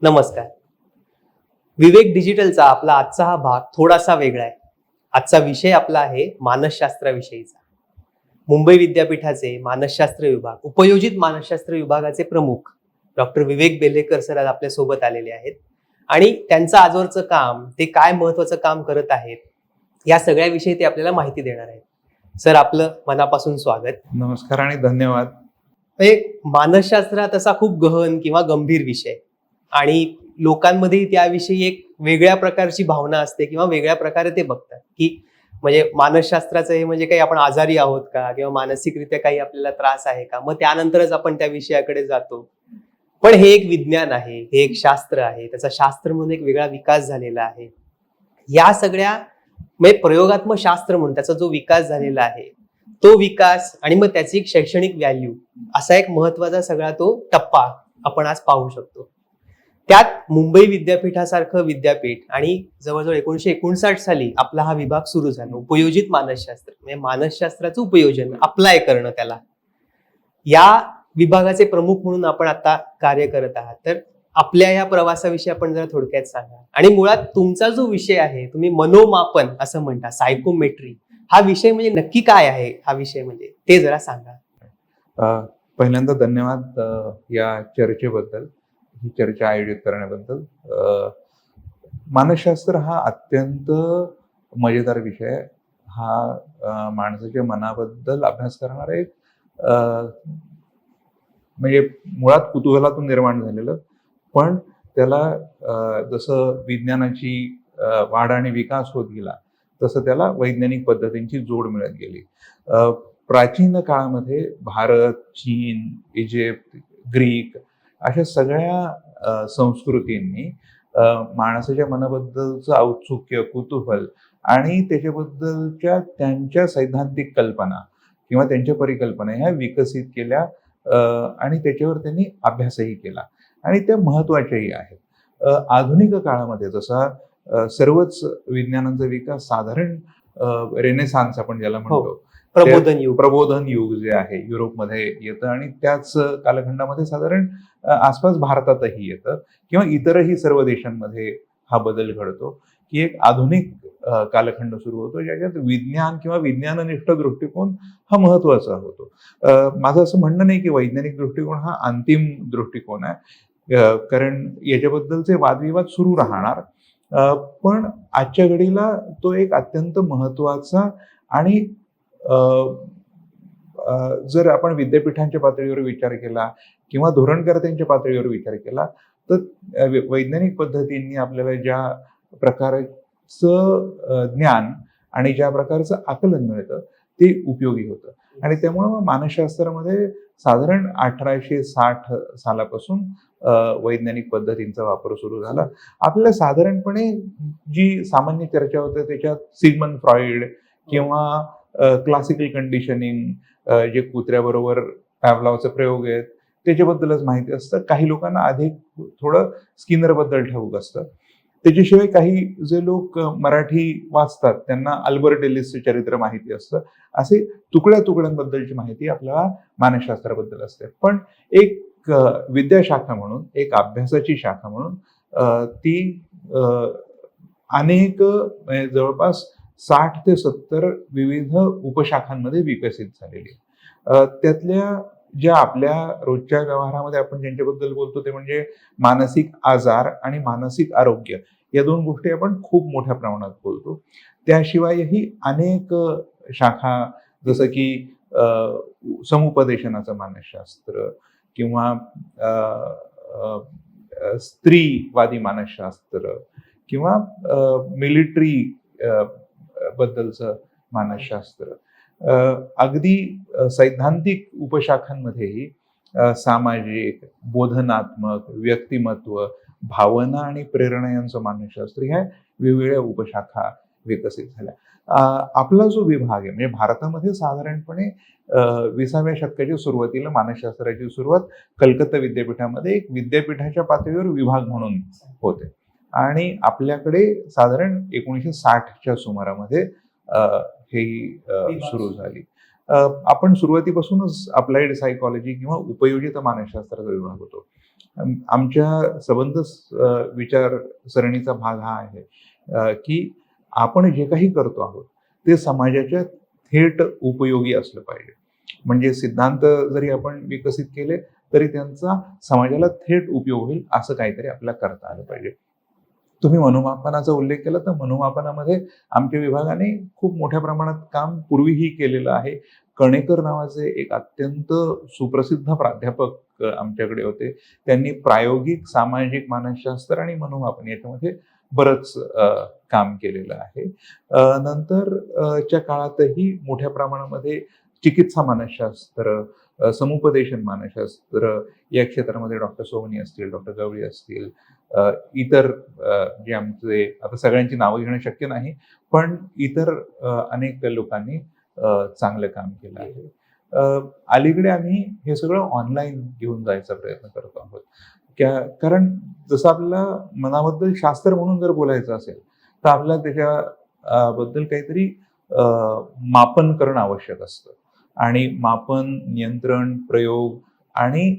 नमस्कार. विवेक डिजिटलचा आपला आजचा हा भाग थोडासा वेगळा आहे. आजचा विषय आपला आहे मानसशास्त्राविषयीचा. मुंबई विद्यापीठाचे मानसशास्त्र विभाग, उपयोजित मानसशास्त्र विभागाचे प्रमुख डॉक्टर विवेक बेल्हेकर सर आज आपल्या सोबत आलेले आहेत आणि त्यांचं आजवरचं काम, ते काय महत्वाचं काम करत आहेत, या सगळ्याविषयी ते आपल्याला माहिती देणार आहेत. सर, आपलं मनापासून स्वागत. नमस्कार आणि धन्यवाद. मानसशास्त्र हा तसा खूप गहन किंवा गंभीर विषय आणि लोकांमध्ये त्याविषयी एक वेगळ्या प्रकारची भावना असते किंवा वेगळ्या प्रकारे ते बघतात की म्हणजे मानसशास्त्राचं हे म्हणजे काही आपण आजारी आहोत का किंवा मानसिकरित्या काही आपल्याला त्रास आहे का, मग त्यानंतरच आपण त्या विषयाकडे जातो. पण हे एक विज्ञान आहे, हे एक शास्त्र आहे, त्याचा शास्त्र म्हणून एक वेगळा विकास झालेला आहे. या सगळ्या म्हणजे प्रयोगात्मक शास्त्र म्हणून त्याचा जो विकास झालेला आहे, तो विकास आणि मग त्याची एक शैक्षणिक व्हॅल्यू, असा एक महत्वाचा सगळा तो टप्पा आपण आज पाहू शकतो. त्यात मुंबई विद्यापीठासारखं विद्यापीठ आणि जवळजवळ 1959 साली आपला हा विभाग सुरू झाला, उपयोजित मानसशास्त्र, म्हणजे मानसशास्त्राचं उपयोजन, अप्लाय करणं त्याला. या विभागाचे प्रमुख म्हणून आपण आता कार्य करत आहात. तर आपल्या या प्रवासाविषयी आपण जरा थोडक्यात सांगा. आणि मुळात तुमचा जो विषय आहे, तुम्ही मनोमापन असं म्हणता, सायकोमेट्री, हा विषय म्हणजे नक्की काय आहे, हा विषय म्हणजे ते जरा सांगा. पहिल्यांदा धन्यवाद या चर्चेबद्दल, ही चर्चा आयोजित करण्याबद्दल. मानसशास्त्र हा अत्यंत मजेदार विषय आहे. हा माणसाच्या मनाबद्दल अभ्यास करणारा एक म्हणजे मुळात कुतूहलातून निर्माण झालेलं, पण त्याला जसं विज्ञानाची वाढ आणि विकास होत गेला तसं त्याला वैज्ञानिक पद्धतींची जोड मिळत गेली. प्राचीन काळामध्ये भारत, चीन, इजिप्त, ग्रीक अशा सगळ्या संस्कृतींनी माणसाच्या मनाबद्दलचं औत्सुक्य, कुतूहल आणि त्याच्याबद्दलच्या त्यांच्या सैद्धांतिक कल्पना किंवा त्यांच्या परिकल्पना ह्या विकसित केल्या आणि त्याच्यावर त्यांनी अभ्यासही केला आणि त्या महत्वाच्याही आहेत. आधुनिक काळामध्ये जसा सर्वच विज्ञानांचा विकास साधारण रेनेसान्स आपण ज्याला म्हणतो, प्रबोधन युग जे आहे युरोपमध्ये येतं आणि त्याच कालखंडामध्ये साधारण आसपास भारतातही येतं किंवा इतरही सर्व देशांमध्ये हा बदल घडतो की एक आधुनिक कालखंड सुरू होतो ज्याच्यात विज्ञान किंवा विज्ञाननिष्ठ दृष्टिकोन हा महत्वाचा होतो. माझं असं म्हणणं नाही की वैज्ञानिक दृष्टिकोन हा अंतिम दृष्टिकोन आहे, कारण याच्याबद्दलचे वादविवाद सुरू राहणार. पण आजच्या घडीला तो एक अत्यंत महत्वाचा आणि जर आपण विद्यापीठांच्या पातळीवर विचार केला किंवा धोरणकर्त्यांच्या पातळीवर विचार केला तर वैज्ञानिक पद्धतींनी आपल्याला ज्या प्रकारचं ज्ञान आणि ज्या प्रकारचं आकलन मिळतं ते उपयोगी होतं. आणि त्यामुळं मानसशास्त्रामध्ये साधारण 1860 सालापासून वैज्ञानिक पद्धतींचा वापर सुरू झाला. आपल्याला साधारणपणे जी सामान्य चर्चा होते त्याच्यात सिगमंड फ्रॉइड किंवा क्लासिकल कंडिशनिंग, जे कुत्र्याबरोबर पॅव्लॉवचे प्रयोग आहेत त्याच्याबद्दलच माहिती असतं. काही लोकांना अधिक थोडं स्किनर बद्दल ठाऊक असतं. त्याच्याशिवाय काही जे लोक मराठी वाचतात त्यांना अल्बर्ट एलिसचे चरित्र माहिती असतं. असे तुकड्या तुकड्यांबद्दलची माहिती आपल्याला मानसशास्त्राबद्दल असते. पण एक विद्याशाखा म्हणून, एक अभ्यासाची शाखा म्हणून ती अनेक जवळपास 60 ते 70 विविध उपशाखांमध्ये विकसित झालेली. त्यातल्या ज्या आपल्या रोजच्या व्यवहारामध्ये आपण ज्यांच्याबद्दल बोलतो ते म्हणजे मानसिक आजार आणि मानसिक आरोग्य, या दोन गोष्टी आपण खूप मोठ्या प्रमाणात बोलतो. त्याशिवायही अनेक शाखा जसं की समुपदेशनाचं मानसशास्त्र किंवा स्त्रीवादी मानसशास्त्र किंवा मिलिटरी बद्दलचं मानसशास्त्र, अगदी सैद्धांतिक उपशाखांमध्येही सामाजिक, बोधनात्मक, व्यक्तिमत्व, भावना आणि प्रेरणा यांचं मानसशास्त्र ह्या वेगवेगळ्या उपशाखा विकसित झाल्या. आपला जो विभाग आहे म्हणजे भारतामध्ये साधारणपणे 20व्या शतकाच्या सुरुवातीला मानसशास्त्राची सुरुवात कलकत्ता विद्यापीठामध्ये एक विद्यापीठाच्या पातळीवर विभाग म्हणून होते आणि आपल्याकडे साधारण 1960च्या सुमारामध्ये हे सुरू झाली. आपण सुरुवातीपासूनच अप्लाइड सायकॉलॉजी किंवा उपयोजित मानसशास्त्राचा विभाग होतो आमच्या संबंध विचारसरणीचा भाग हा आहे की आपण जे काही करतो आहोत ते समाजाच्या थेट उपयोगी असलं पाहिजे. म्हणजे सिद्धांत जरी आपण विकसित केले तरी त्यांचा समाजाला थेट उपयोग होईल असं काहीतरी आपल्याला करता आलं पाहिजे. तुम्ही मनोमापनाचा उल्लेख केला तर मनोमापनामध्ये आमच्या विभागाने खूप मोठ्या प्रमाणात काम पूर्वीही केलेलं आहे. कणेकर नावाचे एक अत्यंत सुप्रसिद्ध प्राध्यापक आमच्याकडे होते. त्यांनी प्रायोगिक सामाजिक मानसशास्त्र आणि मनोमापन याच्यामध्ये बरंच काम केलेलं आहे. नंतर च्या काळातही मोठ्या प्रमाणामध्ये चिकित्सा मानसशास्त्र, समुपदेशन मानसशास्त्र या क्षेत्रामध्ये डॉक्टर सोहनी असतील, डॉक्टर गवळी असतील, इतर जे आमचे आता सगळ्यांची नावं घेणं शक्य नाही, पण इतर अनेक लोकांनी चांगलं काम केलं आहे. अलीकडे आम्ही हे सगळं ऑनलाईन घेऊन जायचा प्रयत्न करतो आहोत. कारण जसं आपल्याला मनाबद्दल शास्त्र म्हणून जर बोलायचं असेल तर आपल्याला त्याच्या बद्दल काहीतरी मापन करणं आवश्यक असतं आणि मापन, नियंत्रण, प्रयोग आणि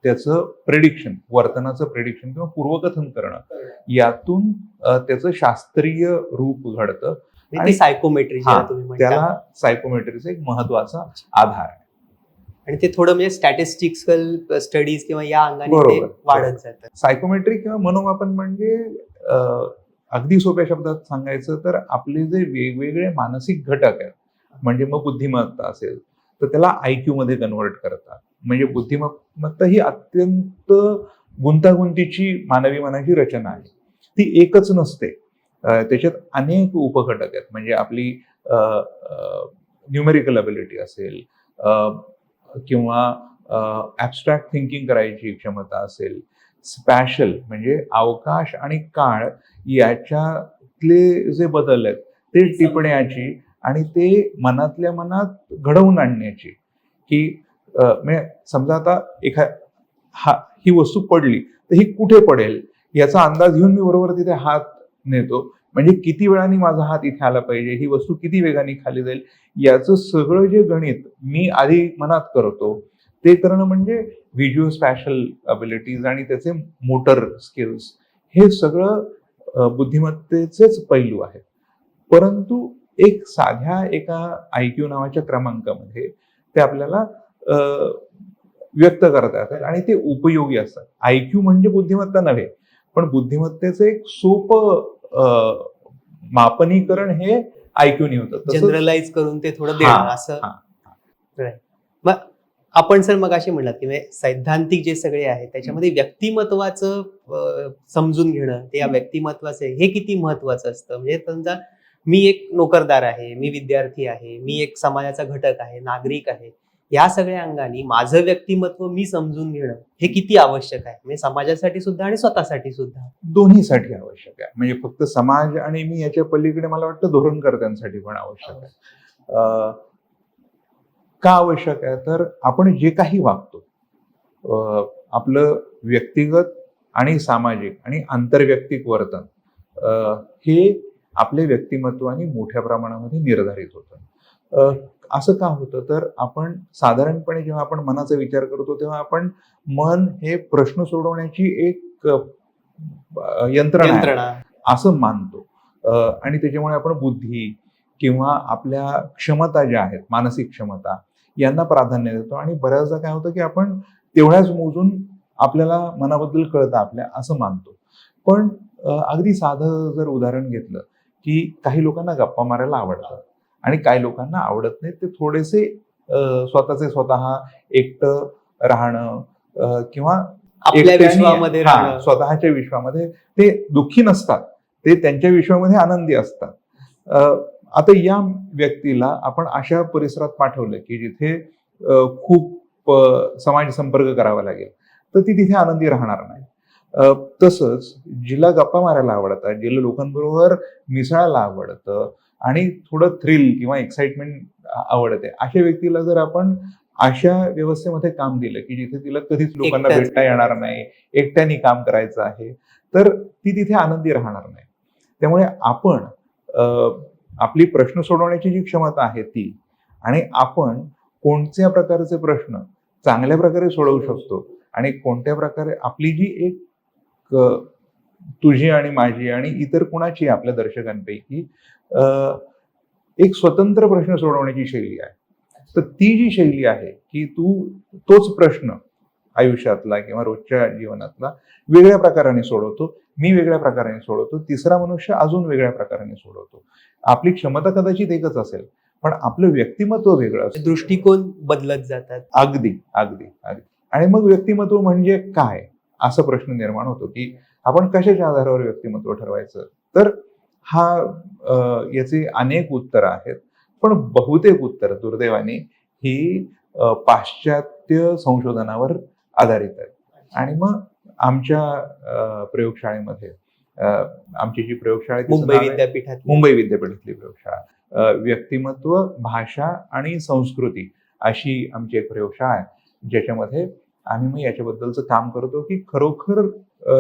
त्याचं प्रेडिक्शन, वर्तनाचं प्रेडिक्शन किंवा पूर्वकथन करणं यातून त्याचं शास्त्रीय रूप घडतं आणि सायकोमेट्री तुम्ही म्हणता, त्याला सायकोमेट्रीचा एक महत्वाचा आधार आहे. आणि ते थोडं म्हणजे स्टॅटिस्टिकल स्टडीज किंवा या अंगाने वाढत जातं. सायकोमेट्री किंवा मनोमापन म्हणजे अगदी सोप्या शब्दात सांगायचं तर आपले जे वेगवेगळे मानसिक घटक आहेत, म्हणजे मग बुद्धिमत्ता असेल तर त्याला IQ मध्ये कन्व्हर्ट करतात. म्हणजे बुद्धिमत्ता ही अत्यंत गुंतागुंतीची मानवी मनाची रचना आहे. ती एकच नसते, त्याच्यात अनेक उपघटक आहेत. म्हणजे आपली न्यूमेरिकल अबिलिटी असेल किंवा ॲब्स्ट्रॅक्ट थिंकिंग करायची क्षमता असेल, स्पॅशल म्हणजे अवकाश आणि काळ याच्यातले जे बदल आहेत ते टिपण्याची आणि ते मनातल्या मनात घडवून आणण्याची, की म्हणजे समजा आता ही वस्तू पडली तर ही कुठे पडेल याचा अंदाज घेऊन मी बरोबर तिथे हात नेतो. म्हणजे किती वेळाने माझा हात इथे आला पाहिजे, ही वस्तू किती वेगाने खाली जाईल, याचं सगळं जे गणित मी आधी मनात करतो ते करणं म्हणजे व्हिज्युअल स्पॅशल अबिलिटीज आणि त्याचे मोटर स्किल्स, हे सगळं बुद्धिमत्तेचेच पैलू आहेत. परंतु एक साध्या एका IQ नावाच्या क्रमांकामध्ये ते आपल्याला व्यक्त करता येतात आणि ते उपयोगी असतात. IQ म्हणजे बुद्धिमत्ता नव्हे, पण बुद्धिमत्तेचं एक सोपं मापनीकरण हे IQ ने होतं, जनरलाइज करून ते थोडं देणं असं. मग आपण सर मग अशी म्हणलात की सैद्धांतिक जे सगळे आहे त्याच्यामध्ये व्यक्तिमत्वाचं समजून घेणं, ते या व्यक्तिमत्वाचं हे किती महत्वाचं असतं. म्हणजे समजा मी एक नोकरदार आहे, मी विद्यार्थी आहे, मी एक समाजाचा घटक आहे, नागरिक आहे, या सगळ्या अंगाने माझं व्यक्तिमत्व मी समजून घेणं हे किती आवश्यक आहे. म्हणजे समाजासाठी सुद्धा आणि स्वतःसाठी सुद्धा, दोन्हीसाठी आवश्यक आहे. म्हणजे फक्त समाज आणि मी याच्या पलीकडे मला वाटतं धोरणकर्त्यांसाठी पण आवश्यक आहे. का आवश्यक आहे तर आपण जे काही वागतो, आपलं व्यक्तिगत आणि सामाजिक आणि आंतरवैयक्तिक वर्तन हे आपल्या व्यक्तिमत्वाने मोठ्या प्रमाणामध्ये निर्धारित होतं. असं का होतं तर आपण साधारणपणे जेव्हा आपण मनाचा विचार करतो तेव्हा आपण मन हे प्रश्न सोडवण्याची एक यंत्रणा असं मानतो आणि त्याच्यामुळे आपण बुद्धी किंवा आपल्या क्षमता ज्या आहेत, मानसिक क्षमता, यांना प्राधान्य देतो. आणि बऱ्याचदा काय होतं की आपण तेवढ्याच मोजून आपल्याला मनाबद्दल कळतं आपल्या असं मानतो. पण अगदी साधं जर उदाहरण घेतलं की काही लोकांना गप्पा मारायला आवडतं आणि काही लोकांना आवडत नाही. ते थोडेसे स्वतःचे स्वतः एकटं राहणं किंवा आपल्या विश्वामध्ये राहणं, स्वतःच्या विश्वामध्ये ते दुःखी नसतात, ते त्यांच्या विश्वामध्ये आनंदी असतात. आता या व्यक्तीला आपण अशा परिसरात पाठवलं की जिथे खूप समाज संपर्क करावा लागेल तर ती तिथे आनंदी राहणार नाही. तसंच जिला गप्पा मारायला आवडतात, जिला लोकांबरोबर मिसळायला आवडतं आणि थोडं थ्रिल किंवा एक्साइटमेंट आवडते, अशा व्यक्तीला जर आपण अशा व्यवस्थेमध्ये काम दिलं की जिथे तिला कधीच लोकांना भेटता येणार नाही, एकट्याने काम करायचं आहे, तर ती तिथे आनंदी राहणार नाही. त्यामुळे आपण आपली प्रश्न सोडवण्याची जी क्षमता आहे ती, आणि आपण कोणत्या प्रकारचे प्रश्न चांगल्या प्रकारे सोडवू शकतो आणि कोणत्या प्रकारे आपली जी एक तुझी आणि माझी आणि इतर कुणाची आपल्या दर्शकांपैकी एक स्वतंत्र प्रश्न सोडवण्याची शैली आहे. तर ती जी शैली आहे की तोच प्रश्न आयुष्यातला किंवा रोजच्या जीवनातला वेगळ्या प्रकाराने सोडवतो, मी वेगळ्या प्रकाराने सोडवतो, तिसरा मनुष्य अजून वेगळ्या प्रकाराने सोडवतो. आपली क्षमता कदाचित एकच असेल, पण आपलं व्यक्तिमत्व वेगळं असतं. दृष्टिकोन बदलत जातात. अगदी अगदी अगदी. आणि मग व्यक्तिमत्व म्हणजे काय, असा प्रश्न निर्माण होतो की आपण कशाच्या आधारावर व्यक्तिमत्व ठरवायचं. तर याचे अनेक उत्तर आहेत, पण बहुतेक उत्तर दुर्दैवाने ही पाश्चात्य संशोधनावर आधारित आहेत. आणि मग आमच्या प्रयोगशाळेमध्ये आमची जी प्रयोगशाळा आहे तिचं मुंबई नाव आहे विद्यापीठात मुंबई विद्यापीठातली प्रयोगशाळा. व्यक्तिमत्व, भाषा आणि संस्कृती अशी आमची एक प्रयोगशाळा आहे, ज्याच्यामध्ये आम्ही मग याच्याबद्दलचं काम करतो की खरोखर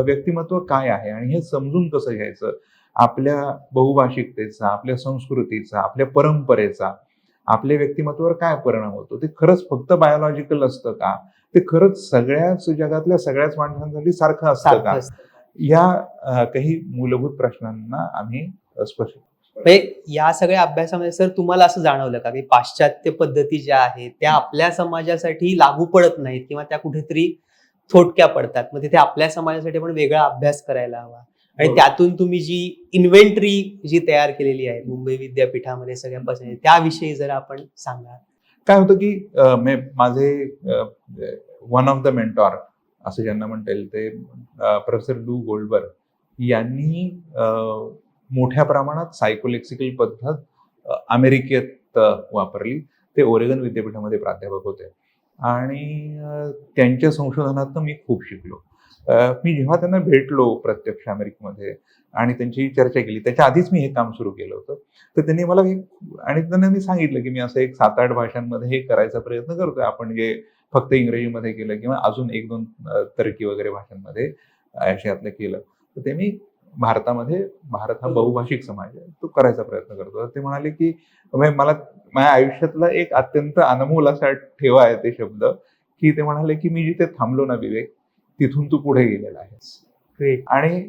व्यक्तिमत्व काय आहे आणि हे समजून कसं घ्यायचं. आपल्या बहुभाषिकतेचा, आपल्या संस्कृतीचा, आपल्या परंपरेचा आपल्या व्यक्तिमत्वावर काय परिणाम होतो. ते खरंच फक्त बायोलॉजिकल असतं का, ते खरंच सगळ्याच जगातल्या सगळ्याच माणसांसाठी सारखं असतं का. या काही मूलभूत प्रश्नांना आम्ही स्पष्ट म्हणजे या सगळ्या अभ्यासामध्ये सर तुम्हाला असं जाणवलं का की पाश्चात्य पद्धती ज्या आहेत त्या आपल्या समाजासाठी लागू पडत नाहीत किंवा त्या कुठेतरी थोडक्या पडतात, मग तिथे आपल्या समाजासाठी पण वेगळा अभ्यास करायला हवा. आणि त्यातून तुम्ही जी इन्व्हेंटरी जी तयार केलेली आहे मुंबई विद्यापीठामध्ये सगळ्यांपासून, त्याविषयी जरा आपण सांगा. काय होतं की माझे वन ऑफ द मेंटॉर असं ज्यांना म्हणता येईल ते प्रोफेसर लू गोल्डबर्ग यांनी मोठ्या प्रमाणात सायकोलेक्सिकल पद्धत अमेरिकेत वापरली. ते ओरेगन विद्यापीठामध्ये प्राध्यापक होते आणि त्यांच्या संशोधनातनं मी खूप शिकलो. मी जेव्हा त्यांना भेटलो प्रत्यक्ष अमेरिकेमध्ये आणि त्यांची चर्चा केली, त्याच्या आधीच मी हे काम सुरू केलं होतं, तर त्यांनी मला आणि त्यांना मी सांगितलं की मी असं एक 7-8 भाषांमध्ये हे करायचा प्रयत्न करतोय. आपण जे फक्त इंग्रजीमध्ये केलं किंवा अजून 1-2 टर्की वगैरे भाषांमध्ये आशियातलं केलं, तर ते मी भारत हा बहुभाषिक समाज आहे, तो करायचा प्रयत्न करतो. ते म्हणाले की मला माझ्या आयुष्यातला एक अत्यंत अनमोल असा ठेवा आहे ते शब्द, की ते म्हणाले की मी जिथे थांबलो ना विवेक, तिथून तू पुढे गेलेला आहेस. आणि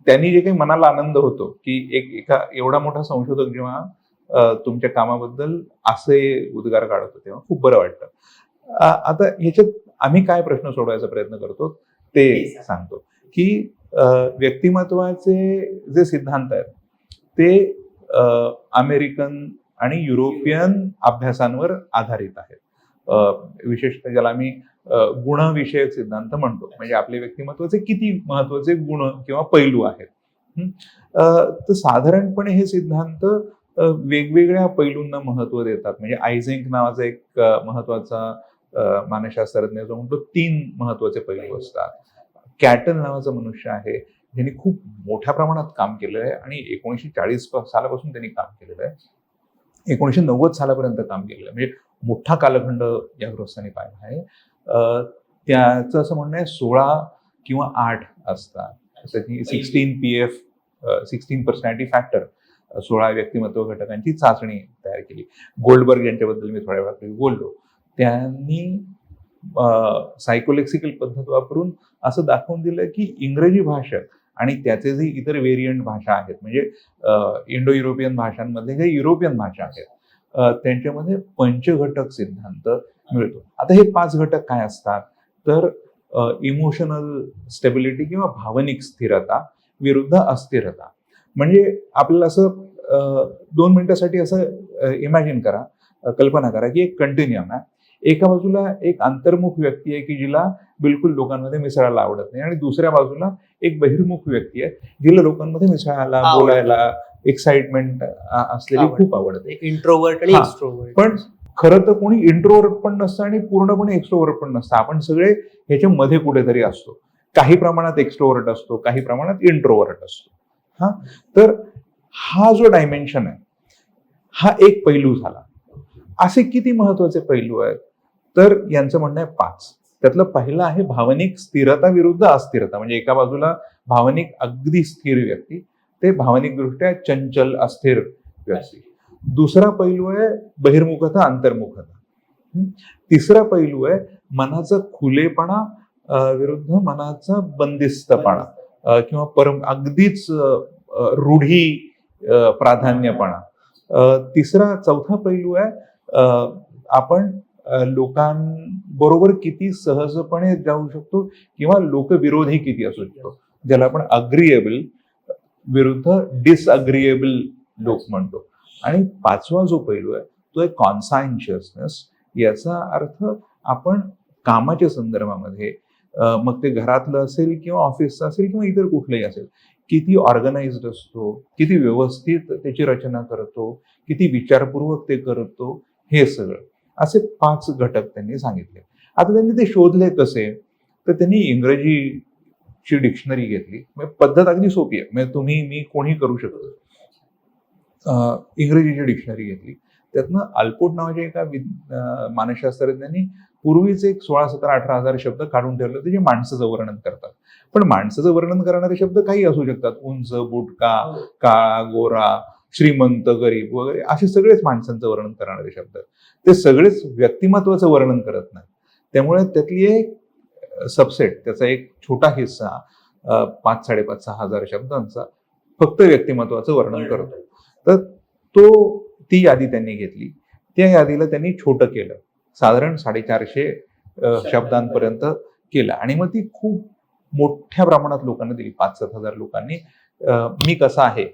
त्यांनी जे काही मनाला आनंद होतो की एका एवढा मोठा संशोधक जेव्हा तुमच्या कामाबद्दल असे उद्गार काढतो तेव्हा खूप बरं वाटतं. आता ह्याच्यात आम्ही काय प्रश्न सोडवायचा प्रयत्न करतो ते सांगतो की व्यक्तिमत्वाचे जे सिद्धांत आहेत ते अमेरिकन आणि युरोपियन अभ्यासांवर आधारित आहेत. विशेषतः ज्याला आम्ही गुणविषयक सिद्धांत म्हणतो, म्हणजे आपल्या व्यक्तिमत्वाचे किती महत्वाचे गुण किंवा पैलू आहेत. तर साधारणपणे हे सिद्धांत वेगवेगळ्या पैलूंना महत्व देतात. म्हणजे आयझेंक नावाचा एक महत्वाचा मानसशास्त्रज्ञ जो म्हणतो 3 महत्वाचे पैलू असतात. कॅटन नावाचा मनुष्य आहे ज्यांनी खूप मोठ्या प्रमाणात काम केलेलं आहे आणि 1940 सालापासून त्यांनी काम केलेलं आहे, 1990 सालापर्यंत काम केलेलं आहे, म्हणजे मोठा कालखंड या गृहस्थांनी पाहिला आहे. त्याचं असं म्हणणं आहे 16 किंवा 8 असतात. त्याची 16 PF 16 पर्सनॅलिटी फॅक्टर 16 व्यक्तिमत्व घटकांची चाचणी तयार केली. गोल्डबर्ग यांच्याबद्दल मी थोड्या वेळापूर्वी बोललो. त्यांनी सायकोलेक्सिकल पद्धत वापरून असं दाखवून दिलं की इंग्रजी भाषा आणि त्याचे जे इतर व्हेरियंट भाषा आहेत, म्हणजे इंडो युरोपियन भाषांमधले जे युरोपियन भाषा आहेत त्यांच्यामध्ये पंचघटक सिद्धांत मिळतो. आता हे 5 घटक काय असतात, तर इमोशनल स्टेबिलिटी किंवा भावनिक स्थिरता विरुद्ध अस्थिरता. म्हणजे आपल्याला असं 2 मिनिटासाठी असं इमॅजिन करा, कल्पना करा की एक कंटिन्युअम आहे. एका बाजूला एक अंतर्मुख व्यक्ती आहे की जिला बिलकुल लोकांमध्ये मिसळायला आवडत नाही, आणि दुसऱ्या बाजूला एक बहिर्मुख व्यक्ती आहे जिला लोकांमध्ये मिसळायला, बोलायला, एक्साइटमेंट असलेली खूप आवडते. इंट्रोवर्ट आणि एक्स्ट्रोवर्ट. पण खरं तर कोणी इंट्रोवर्ट पण नसतं आणि पूर्णपणे एक्स्ट्रोवर्ट पण नसतं. आपण सगळे ह्याच्या मध्ये कुठेतरी असतो. काही प्रमाणात एक्स्ट्रोवर्ट असतो, काही प्रमाणात इंट्रोवर्ट असतो. तर हा जो डायमेन्शन आहे हा एक पैलू झाला. असे किती महत्वाचे पैलू आहेत, तर यांचं म्हणणं आहे 5. त्यातलं पहिलं आहे भावनिक स्थिरता विरुद्ध अस्थिरता. म्हणजे एका बाजूला भावनिक अगदी स्थिर व्यक्ती, ते भावनिकदृष्ट्या चंचल अस्थिर व्यक्ती. दुसरा पैलू आहे बहिर्मुखता, अंतर्मुखता. तिसरा पैलू आहे मनाचा खुलेपणा विरुद्ध मनाचा बंदिस्तपणा किंवा अगदीच रूढी प्राधान्यपणा. चौथा पैलू आहे आपण लोकांबरोबर किती सहजपणे जाऊ शकतो किंवा लोकविरोधी किती असू शकतो, ज्याला आपण अग्रीएबल विरुद्ध डिसअग्रीएबल लोक म्हणतो. आणि पाचवा जो पैलू आहे तो आहे कॉन्सायन्शियसनेस. याचा अर्थ आपण कामाच्या संदर्भामध्ये, मग ते घरातलं असेल किंवा ऑफिसचं असेल किंवा इतर कुठलंही असेल, किती ऑर्गनाइज्ड असतो, किती व्यवस्थित त्याची रचना करतो, किती विचारपूर्वक ते करतो, हे सगळं असे 5 घटक त्यांनी सांगितले. आता त्यांनी ते शोधले कसे, तर त्यांनी इंग्रजीची डिक्शनरी घेतली. पद्धत अगदी सोपी आहे, म्हणजे मी कोणी करू शकतो. इंग्रजीची डिक्शनरी घेतली, त्यातनं अल्पोट नावाच्या एका मानसशास्त्रज्ञांनी पूर्वीच एक 16, 17, 18 हजार शब्द काढून ठेवले होते जे माणसाचं वर्णन करतात. पण माणसाचं वर्णन करणारे शब्द काही असू शकतात, उंच, बुटका, काळा, गोरा, श्रीमंत, गरीब वगैरे, असे सगळेच माणसांचं वर्णन करणारे शब्द. ते सगळेच व्यक्तिमत्वाचं वर्णन करत नाही. त्यामुळे त्यातली एक सबसेट, त्याचा एक छोटा हिस्सा 5, 5.5, 6 हजार शब्दांचा फक्त व्यक्तिमत्वाचं वर्णन करतो. तर ती यादी त्यांनी घेतली. त्या यादीला त्यांनी छोटं केलं, साधारण 450 शब्दांपर्यंत केलं, आणि मग ती खूप मोठ्या प्रमाणात लोकांना दिली. 5-7 हजार लोकांनी मी कसा आहे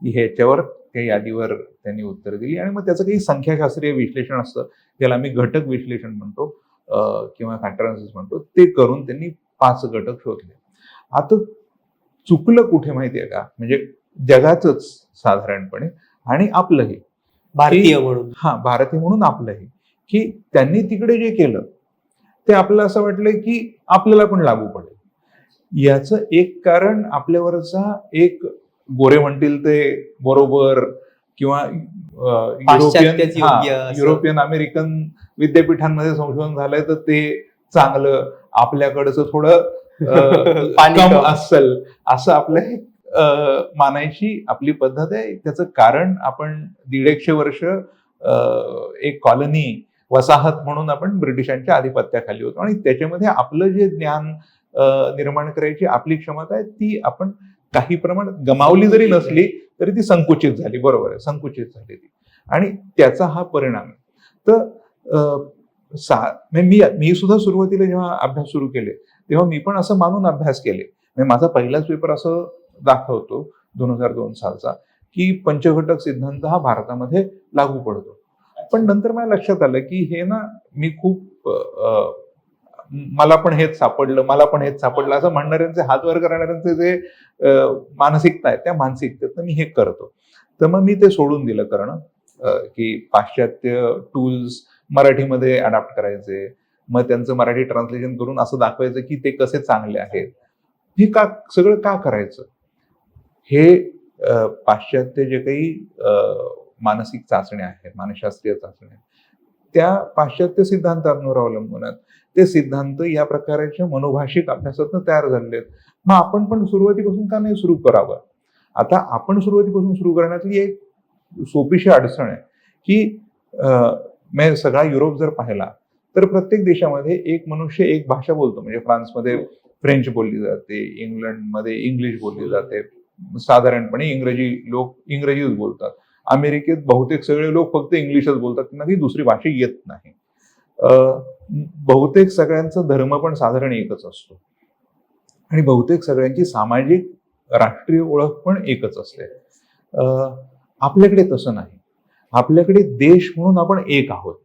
ह्याच्यावर, त्या यादीवर त्यांनी उत्तर दिली. आणि मग त्याचं काही संख्याशास्त्रीय विश्लेषण असतं, ज्याला आम्ही घटक विश्लेषण म्हणतो किंवा फॅक्टर अनालिसिस म्हणतो, ते करून त्यांनी 5 घटक शोधले. आता चुकलं कुठे माहितीये का, म्हणजे जगाचंच साधारणपणे आणि आपलंही, भारतीय म्हणून, भारतीय म्हणून आपलंही, की त्यांनी तिकडे जे केलं ते आपल्याला असं वाटलं की आपल्याला पण लागू पडेल. याचं एक कारण आपल्यावरचा एक, गोरे म्हणतील ते बरोबर किंवा युरोपियन अमेरिकन विद्यापीठांमध्ये संशोधन झालंय तर ते चांगलं, आपल्याकडचं थोडं कम असेल, असं आपल्या मानायची आपली पद्धत आहे. त्याचं कारण आपण 150 वर्ष एक कॉलनी, वसाहत म्हणून आपण ब्रिटिशांच्या आधिपत्याखाली होतो, आणि त्याच्यामध्ये आपलं जे ज्ञान निर्माण करायची आपली क्षमता आहे ती आपण काही प्रमाणात गमावली जरी नसली तरी ती संकुचित झाली. बरोबर आहे, संकुचित झाली ती, आणि त्याचा हा परिणाम आहे. तर मी सुद्धा सुरुवातीला जेव्हा अभ्यास सुरू केले तेव्हा मी पण असं मानून अभ्यास केले. माझा पहिलाच पेपर असं दाखवतो 2002 सालचा, की पंचघटक सिद्धांत हा भारतामध्ये लागू पडतो. पण नंतर मला लक्षात आलं की हे ना, मी खूप मला पण हेच सापडलं असं म्हणणाऱ्यांचे, हात वर करणाऱ्यांचे जे मानसिकता आहे, त्या मानसिकतेतनं मी हे करतो. तर मग मी ते सोडून दिलं करणं, की पाश्चात्य टूल्स मराठीमध्ये अडॅप्ट करायचे, मग त्यांचं मराठी ट्रान्सलेशन करून असं दाखवायचं की ते कसे चांगले आहेत. हे सगळं का करायचं? हे पाश्चात्य जे काही मानसिक चाचण्या आहेत, मानसशास्त्रीय चाचण्या, त्या पाश्चात्य सिद्धांतांवर अवलंबून आहेत. ते सिद्धांत या प्रकारच्या मनोभाषिक अभ्यासातून तयार झालेले आहेत. मग आपण पण सुरुवातीपासून का नाही सुरू करावं? आता आपण सुरुवातीपासून सुरू करण्यातली एक सोपीशी अडचण आहे की सगळा युरोप जर पाहिला तर प्रत्येक देशामध्ये एक मनुष्य एक भाषा बोलतो. म्हणजे फ्रान्समध्ये फ्रेंच बोलली जाते, इंग्लंडमध्ये इंग्लिश बोलली जाते, साधारणपणे लोक इंग्रजीच बोलतात. अमेरिकेत बहुतेक सगळे लोक फक्त इंग्लिशच बोलतात, त्यांना काही दुसरी भाषा येत नाही. बहुतेक सगळ्यांचा धर्म पण साधारण एकच असतो, आणि बहुतेक सगळ्यांची सामाजिक राष्ट्रीय ओळख पण एकच असते. आपल्याकडे तसं नाही. आपल्याकडे देश म्हणून आपण एक आहोत.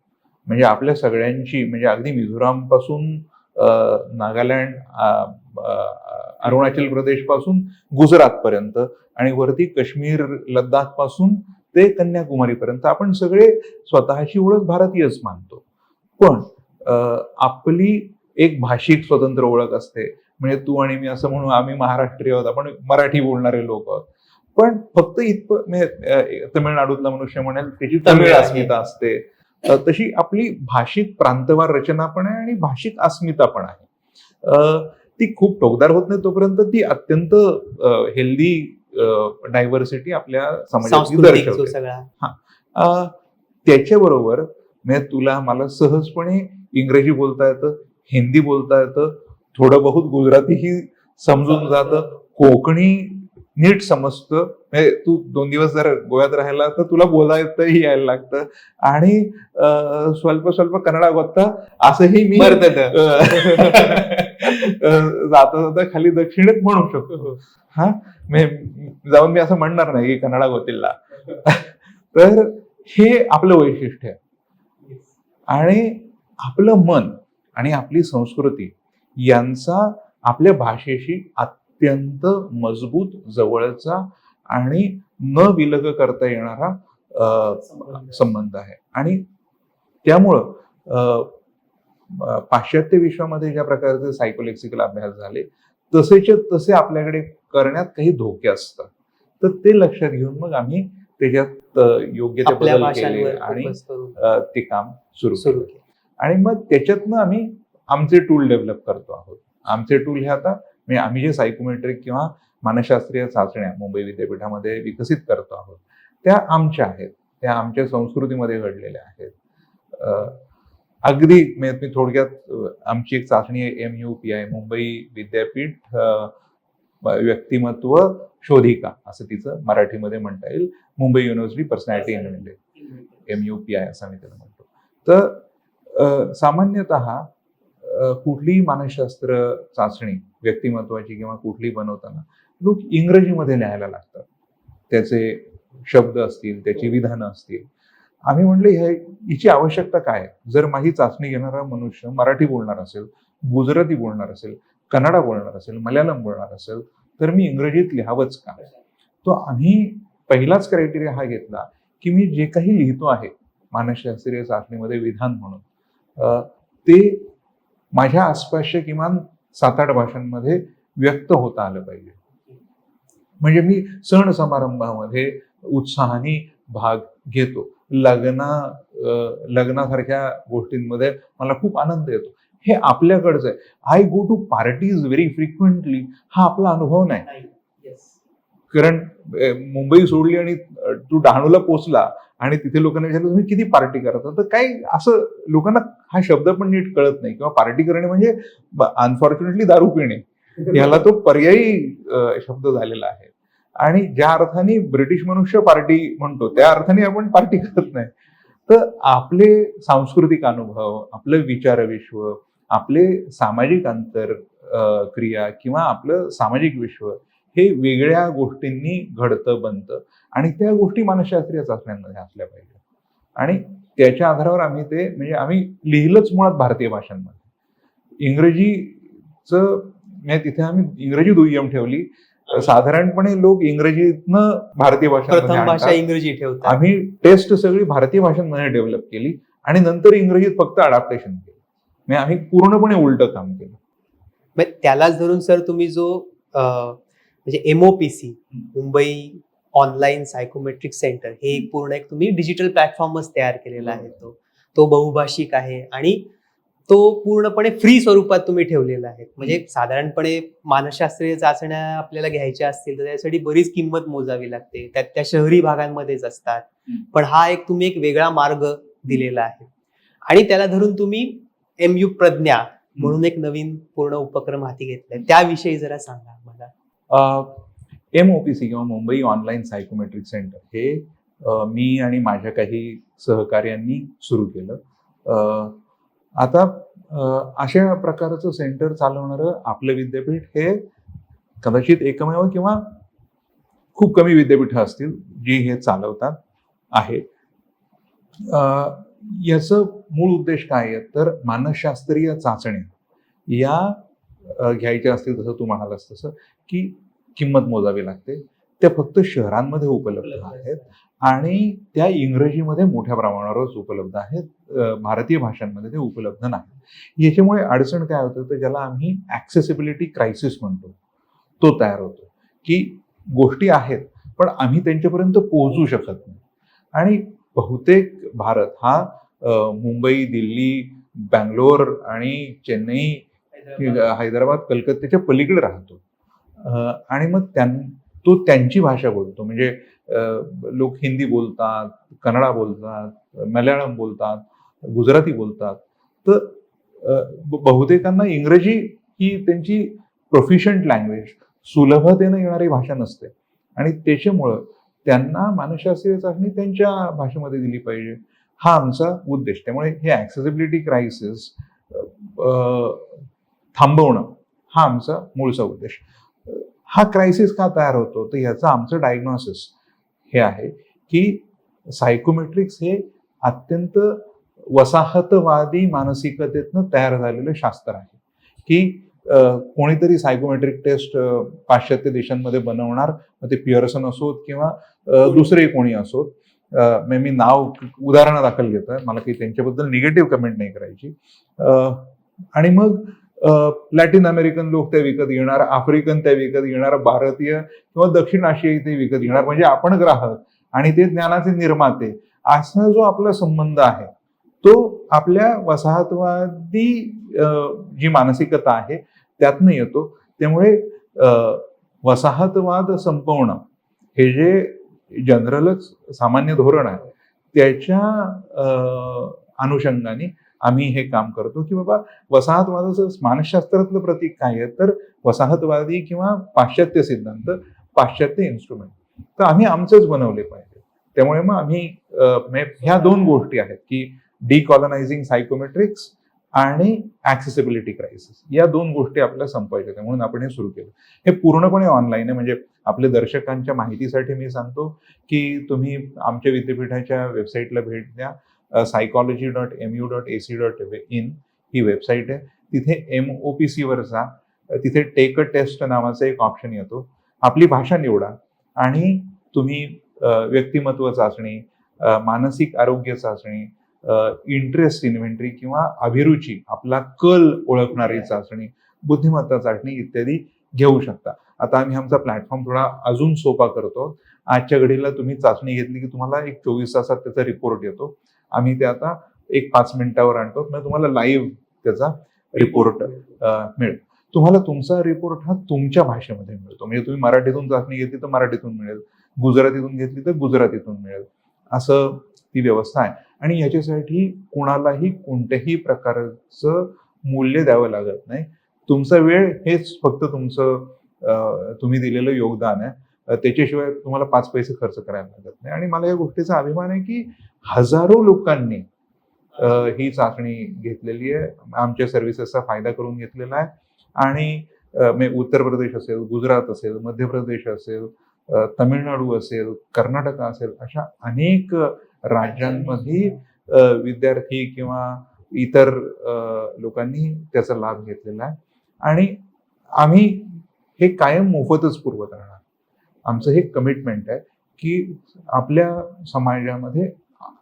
म्हणजे आपल्या सगळ्यांची, म्हणजे अगदी मिझोराम पासून नागालँड, अरुणाचल प्रदेश पासून गुजरात पर्यंत, आणि वरती काश्मीर, लद्दाख पासून ते कन्याकुमारी पर्यंत आपण सगळे स्वतःची ओळख भारतीयच मानतो. पण आपली एक भाषिक स्वतंत्र ओळख असते. म्हणजे तू आणि मी असं म्हणून आम्ही महाराष्ट्रीय आहोत, आपण मराठी बोलणारे लोक आहोत. पण फक्त तमिळनाडूतला मनुष्य म्हणेल त्याची तमिळ अस्मिता असते. तशी आपली भाषिक प्रांतवार रचना पण आहे आणि भाषिक अस्मिता पण आहे. ती खूप टोकदार होत नाही तोपर्यंत ती अत्यंत हेल्दी डायव्हर्सिटी आपल्या समाजात दर्शवते. त्याच्याबरोबर तुला मला सहजपणे इंग्रजी बोलता येतं, हिंदी बोलता येतं, थोडं बहुत गुजरातीही समजून जातं, कोकणी नीट समजतं. म्हणजे तू 2 दिवस जर गोव्यात राहिला तर तुला बोलायलाही यायला लागतं आणि स्वल्प स्वल्प कन्नडा गोत्ता असंही मी जाता जाता खाली दक्षिणेत म्हणू शकतो. हा जाऊन मी असं म्हणणार नाही की कन्नडा गोतीला. तर हे आपलं वैशिष्ट्य आहे आणि आपलं मन आणि आपली संस्कृती यांचा आपल्या भाषेशी अत्यंत मजबूत, जवळचा आणि न विलग करता येणारा संबंध आहे. आणि त्यामुळं पाश्चात्य विश्वामध्ये ज्या प्रकारचे सायकोलेक्सिकल अभ्यास झाले तसेच्या तसे आपल्याकडे करण्यात काही धोके असतात. तर ते लक्षात घेऊन मग आम्ही त्याच्यात योग्य ते बदल केले आणि ते काम सुरू केलं. आणि मग त्याच्यातनं आम्ही आमचे टूल डेव्हलप करतो आहोत. आमचे टूल हे आता म्हणजे आम्ही जे सायकोमेट्रिक किंवा मानसशास्त्रीय चाचण्या मुंबई विद्यापीठामध्ये विकसित करतो आहोत त्या आमच्या आहेत, त्या आमच्या संस्कृतीमध्ये घडलेल्या आहेत. अगदी मी थोडक्यात आमची एक चाचणी आहे MUPI, मुंबई विद्यापीठ व्यक्तिमत्व शोधिका असं तिचं मराठीमध्ये म्हणता येईल. Mumbai university personality inventory, MUPI असं मी त्याला म्हणतो. तर सामान्यतः कुठलीही मानसशास्त्र चाचणी व्यक्तिमत्वाची किंवा कुठली बनवताना लोक इंग्रजीमध्ये लिहायला लागतात. त्याचे शब्द असतील, त्याची विधानं असतील. आम्ही म्हणले हिची आवश्यकता काय? जर माझी चाचणी घेणारा मनुष्य मराठी बोलणार असेल, गुजराती बोलणार असेल, कन्नडा बोलणार असेल, मल्याळम बोलणार असेल तर मी इंग्रजीत लिहावंच का? तो आम्ही पहिलाच क्रायटेरिया हा घेतला की मी जे काही लिहितो आहे मानसशास्त्रीय चाचणीमध्ये विधान म्हणून ते माझ्या आसपासच्या किमान 7-8 भाषांमध्ये व्यक्त होता आलं पाहिजे. म्हणजे मी सण समारंभामध्ये उत्साहाने भाग घेतो, लग्नासारख्या गोष्टींमध्ये मला खूप आनंद येतो, हे आपल्याकडचं आहे. I go to parties very frequently हा आपला अनुभव नाही. कारण मुंबई सोडली आणि तू डहाणूला पोचला आणि तिथे लोकांना विचारलं तुम्ही किती पार्टी करता, तर काही असं लोकांना हा शब्द पण नीट कळत नाही. किंवा पार्टी करणे म्हणजे अनफॉर्च्युनेटली दारू पिणे, याला तो पर्यायी शब्द झालेला आहे. आणि ज्या अर्थाने ब्रिटिश मनुष्य पार्टी म्हणतो त्या अर्थाने आपण पार्टी करत नाही. तर आपले सांस्कृतिक अनुभव, आपलं विचारविश्व, आपले सामाजिक अंतर क्रिया किंवा आपलं सामाजिक विश्व हे वेगळ्या गोष्टींनी घडतं बनतं आणि त्या गोष्टी मानसशास्त्रीय चाचण्यांमध्ये असल्या पाहिजे. आणि त्याच्या आधारावर आम्ही ते म्हणजे आम्ही लिहिलंच मुळात भारतीय भाषांमध्ये. इंग्रजीचं म्हणजे तिथे आम्ही इंग्रजी दुय्यम ठेवली. साधारणपणे लोक इंग्रजीतनं भारतीय भाषा इंग्रजी ठेवतात. आम्ही टेस्ट सगळी भारतीय भाषांमध्ये डेव्हलप केली आणि नंतर इंग्रजीत फक्त अडॅप्टेशन केलं. म्हणजे आम्ही पूर्णपणे उलट काम केलं. त्यालाच धरून सर तुम्ही जो म्हणजे MOPC Mumbai online psychometric centre हे पूर्ण एक तुम्ही डिजिटल प्लॅटफॉर्मच तयार केलेला आहे. तो बहुभाषिक आहे आणि तो पूर्णपणे फ्री स्वरूपात तुम्ही ठेवलेला आहे. म्हणजे साधारणपणे मानसशास्त्रीय चाचण्या आपल्याला घ्यायच्या असतील तर त्यासाठी बरीच किंमत मोजावी लागते, त्या शहरी भागांमध्येच असतात. पण हा तुम्ही एक वेगळा मार्ग दिलेला आहे आणि त्याला धरून तुम्ही MU प्रज्ञा म्हणून एक नवीन पूर्ण उपक्रम हाती घेतलाय. त्याविषयी जरा सांगा मला. MOPC किंवा मुंबई ऑनलाईन सायकोमेट्रिक सेंटर हे मी आणि माझ्या काही सहकार्यांनी सुरू केलं. आता अशा प्रकारचं सेंटर चालवणारं आपलं विद्यापीठ हे कदाचित एकमेव किंवा खूप कमी विद्यापीठं असतील जी हे चालवतात आहे. याचं मूळ उद्देश काय आहे तर मानसशास्त्रीय चाचण्या या घ्यायच्या असतील तसं तू म्हणालास तसं की किंमत मोजावी लागते. त्या फक्त शहरांमध्ये उपलब्ध आहेत आणि त्या इंग्रजीमध्ये मोठ्या प्रमाणावरच उपलब्ध आहेत. भारतीय भाषांमध्ये ते उपलब्ध नाही. याच्यामुळे अडचण काय होतं तर ज्याला आम्ही ॲक्सेसिबिलिटी क्रायसिस म्हणतो तो तयार होतो की गोष्टी आहेत पण आम्ही त्यांच्यापर्यंत पोहोचू शकत नाही. आणि बहुतेक भारत हा मुंबई, दिल्ली, बँगलोर आणि चेन्नई, हैदराबाद, कलकत्त्याच्या पलीकडे राहतो. आणि मग तो त्यांची भाषा बोलतो. म्हणजे लोक हिंदी बोलतात, कन्नडा बोलतात, मल्याळम बोलतात, गुजराती बोलतात. तर बहुतेकांना इंग्रजी ही त्यांची प्रोफिशियंट लँग्वेज, सुलभतेनं येणारी भाषा नसते आणि त्याच्यामुळं त्यांना मानसशास्त्रीय चाचणी त्यांच्या भाषेमध्ये दिली पाहिजे, हा आमचा उद्देश. त्यामुळे हे ॲक्सेसिबिलिटी क्रायसिस थांबवणं हा आमचा मूळचा उद्देश. हा क्रायसिस का तयार होतो, तर याचं आमचं डायग्नोसिस हे आहे की सायकोमेट्रिक्स हे अत्यंत वसाहतवादी मानसिकतेतनं तयार झालेलं शास्त्र आहे की कोणीतरी सायकोमेट्रिक टेस्ट पाश्चात्य देशांमध्ये बनवणार, मग ते पिअर्सन असोत किंवा दुसरे कोणी असोत. मी नाव उदाहरणादाखल घेतोय, मला काही त्यांच्याबद्दल निगेटिव्ह कमेंट नाही करायची. आणि मग लॅटिन अमेरिकन लोक त्या विकत घेणार, आफ्रिकन त्या विकत घेणार, भारतीय किंवा दक्षिण आशियाई ते विकत घेणार, म्हणजे आपण ग्राहक आणि ते ज्ञानाचे निर्माते, असा जो आपला संबंध आहे तो आपल्या वसाहतवादी जी मानसिकता आहे त्यातनं येतो. त्यामुळे वसाहतवाद संपवणं हे जे जनरलच सामान्य धोरण आहे त्याच्या अनुषंगाने आम्ही हे काम करतो की बाबा वसाहतवादाचं मानसशास्त्रातलं प्रतीक काय आहे, तर वसाहतवादी किंवा पाश्चात्य सिद्धांत, पाश्चात्य इन्स्ट्रुमेंट, तर आम्ही आमचंच बनवले पाहिजे. त्यामुळे मग आम्ही ह्या दोन गोष्टी आहेत की डिकॉलनायझिंग सायकोमेट्रिक्स आणि ॲक्सेसिबिलिटी क्रायसिस, या दोन गोष्टी आपल्याला संपवायच्या, म्हणून आपण हे सुरू केलं. हे पूर्णपणे ऑनलाईन आहे. म्हणजे आपल्या दर्शकांच्या माहितीसाठी मी सांगतो की तुम्ही आमच्या विद्यापीठाच्या वेबसाईटला भेट द्या. psychology.mu.ac.in ही वेबसाईट आहे. तिथे MOPC वर जा, तिथे टेक अ टेस्ट नावाचा एक ऑप्शन येतो. आपली भाषा निवडा आणि तुम्ही व्यक्तिमत्व चाचणी, मानसिक आरोग्य चाचणी, इंटरेस्ट इन्व्हेंटरी किंवा अभिरुची, आपला कल ओळखणारी चाचणी, बुद्धिमत्ता चाचणी इत्यादी घेऊ शकता. आता आम्ही आमचा प्लॅटफॉर्म थोडा अजून सोपा करतो. आजच्या घडीला तुम्ही चाचणी घेतली की तुम्हाला एक 24 तासात त्याचा रिपोर्ट येतो. आम्ही ते आता एक 5 मिनिटावर आणतो, मग तुम्हाला लाईव्ह त्याचा रिपोर्ट मिळेल. तुम्हाला तुमचा रिपोर्ट हा तुमच्या भाषेमध्ये मिळतो. म्हणजे तुम्ही मराठीतून चाचणी घेतली तर मराठीतून मिळेल, गुजरातीतून घेतली तर गुजरातीतून मिळेल, असं ती व्यवस्था आहे. आणि याच्यासाठी कोणालाही कोणत्याही प्रकारचं मूल्य द्यावं लागत नाही. तुमचा वेळ हेच फक्त तुमचं तुम्ही दिलेलं योगदान आहे. त्याच्याशिवाय तुम्हाला 5 पैसे खर्च करायला लागत नाही. आणि मला या गोष्टीचा अभिमान आहे की हजारो लोकांनी ही चाचणी घेतलेली आहे, आमच्या सर्व्हिसेसचा फायदा करून घेतलेला आहे. आणि उत्तर प्रदेश असेल, गुजरात असेल, मध्य प्रदेश असेल, तमिळनाडू असेल, कर्नाटक असेल, अशा अनेक राज्यांमध्ये विद्यार्थी किंवा इतर लोकांनी त्याचा लाभ घेतलेला आहे. आणि आम्ही हे कायम मोफतच पुरवत राहणार. आमचं हे कमिटमेंट आहे की आपल्या समाजामध्ये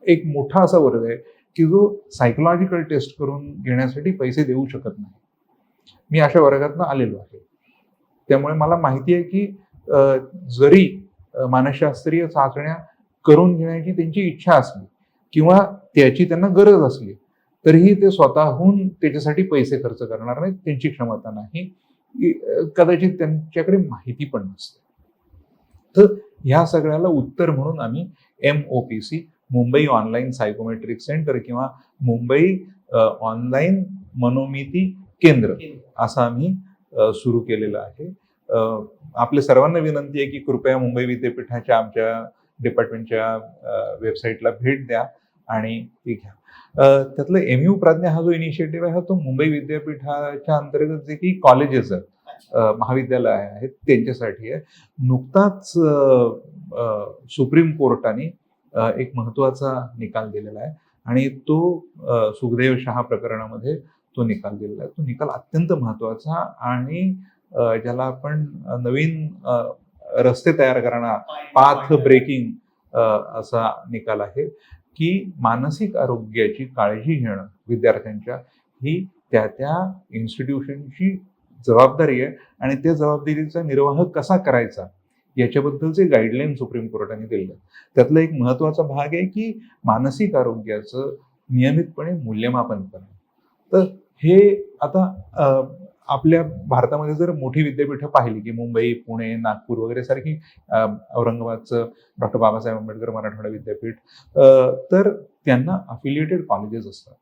एक मोठा असा वर्ग आहे की जो सायकोलॉजिकल टेस्ट करून घेण्यासाठी पैसे देऊ शकत नाही. मी अशा वर्गातनं आलेलो आहे. त्यामुळे मला माहिती आहे की जरी मानसशास्त्रीय चाचण्या करून घेण्याची त्यांची इच्छा असली किंवा त्याची त्यांना गरज असली तरीही ते स्वतःहून त्याच्यासाठी पैसे खर्च करणार नाहीत. त्यांची क्षमता नाही, कदाचित त्यांच्याकडे माहिती पण नसते. तर ह्या सगळ्याला उत्तर म्हणून आम्ही MOPC, Mumbai online psychometric centre किंवा मुंबई ऑनलाईन मनोमिती केंद्र असं आम्ही सुरू केलेलं आहे. आपल्या सर्वांना विनंती आहे की कृपया मुंबई विद्यापीठाच्या आमच्या डिपार्टमेंटच्या वेबसाईटला भेट द्या आणि ती घ्या. त्यातलं MU प्राज्ञा हा जो इनिशिएटिव्ह आहे तो मुंबई विद्यापीठाच्या अंतर्गत जे की कॉलेजेस आहेत, महाविद्यालय आहेत त्यांच्यासाठी आहे. नुकताच सुप्रीम कोर्टाने एक महत्वाचा निकाल दिलेला आहे आणि तो सुखदेव शहा प्रकरणामध्ये तो निकाल दिलेला आहे. तो निकाल अत्यंत महत्वाचा आणि ज्याला आपण नवीन रस्ते तयार करणारा पाथ ब्रेकिंग असा निकाल आहे की मानसिक आरोग्याची काळजी घेणं विद्यार्थ्यांच्या ही त्या इन्स्टिट्यूशनची जबाबदारी आहे आणि त्या जबाबदारीचा निर्वाह कसा करायचा याच्याबद्दलचे गाईडलाईन सुप्रीम कोर्टाने दिले. त्यातला एक महत्वाचा भाग आहे की मानसिक आरोग्याचं नियमितपणे मूल्यमापन करणं. तर हे आता आपल्या भारतामध्ये जर मोठी विद्यापीठं पाहिली की मुंबई, पुणे, नागपूर वगैरे सारखी, औरंगाबादचं डॉक्टर बाबासाहेब आंबेडकर मराठवाडा विद्यापीठ, तर त्यांना अफिलिएटेड कॉलेजेस असतात.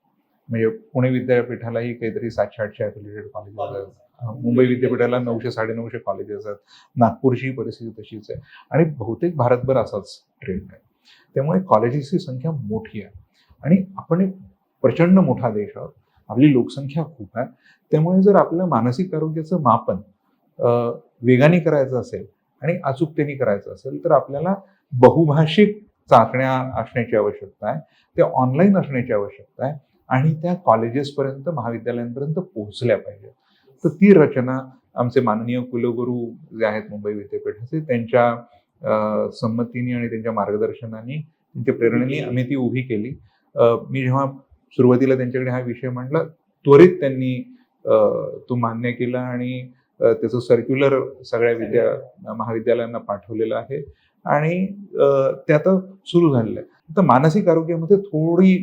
म्हणजे पुणे विद्यापीठालाही काहीतरी 700-800 अफिलिएटेड कॉलेजेस मुंबई विद्यापीठाला 900-950 कॉलेजेस आहेत. नागपूरची परिस्थिती तशीच आहे आणि बहुतेक भारतभर असाच ट्रेंड आहे. त्यामुळे कॉलेजेसची संख्या मोठी आहे आणि आपण एक प्रचंड मोठा देश आहोत. आपली लोकसंख्या खूप आहे. त्यामुळे जर आपल्या मानसिक आरोग्याचं मापन वेगाने करायचं असेल आणि अचूकतेने करायचं असेल तर आपल्याला बहुभाषिक चाचण्या असण्याची आवश्यकता आहे. त्या ऑनलाईन असण्याची आवश्यकता आहे आणि त्या कॉलेजेसपर्यंत, महाविद्यालयांपर्यंत पोहोचल्या पाहिजेत. तर ती रचना आमचे माननीय कुलगुरू जे आहेत मुंबई विद्यापीठाचे, त्यांच्या संमतीने आणि त्यांच्या मार्गदर्शनाने, त्यांच्या प्रेरणेने आम्ही ती उभी केली. मी जेव्हा सुरुवातीला त्यांच्याकडे हा विषय मांडला, त्वरित त्यांनी तो मान्य केला आणि त्याचं सर्क्युलर सगळ्या महाविद्यालयांना पाठवलेलं आहे आणि ते आता सुरू झालेलं आहे. तर मानसिक आरोग्यामध्ये थोडी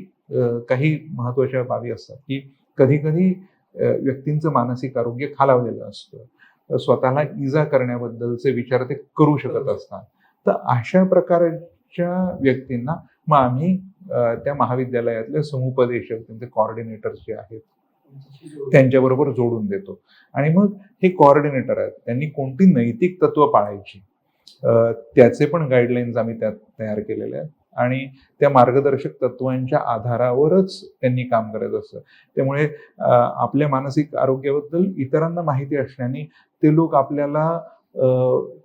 काही महत्वाच्या बाबी असतात की कधी कधी व्यक्तींचं मानसिक आरोग्य खालावलेलं असतं, स्वतःला इजा करण्याबद्दलचे विचार ते करू शकत असतात. तर अशा प्रकारच्या व्यक्तींना मग आम्ही त्या महाविद्यालयातले समुपदेशक, त्यांचे कॉर्डिनेटर्स जे आहेत त्यांच्याबरोबर जोडून देतो आणि मग हे कॉर्डिनेटर आहेत, त्यांनी कोणती नैतिक तत्व पाळायची त्याचे पण गाईडलाईन्स आम्ही त्यात तयार केलेले आहेत आणि त्या मार्गदर्शक तत्वांच्या आधारावरच त्यांनी काम करायचं असतं. त्यामुळे आपल्या मानसिक आरोग्याबद्दल इतरांना माहिती असण्याने ते लोक आपल्याला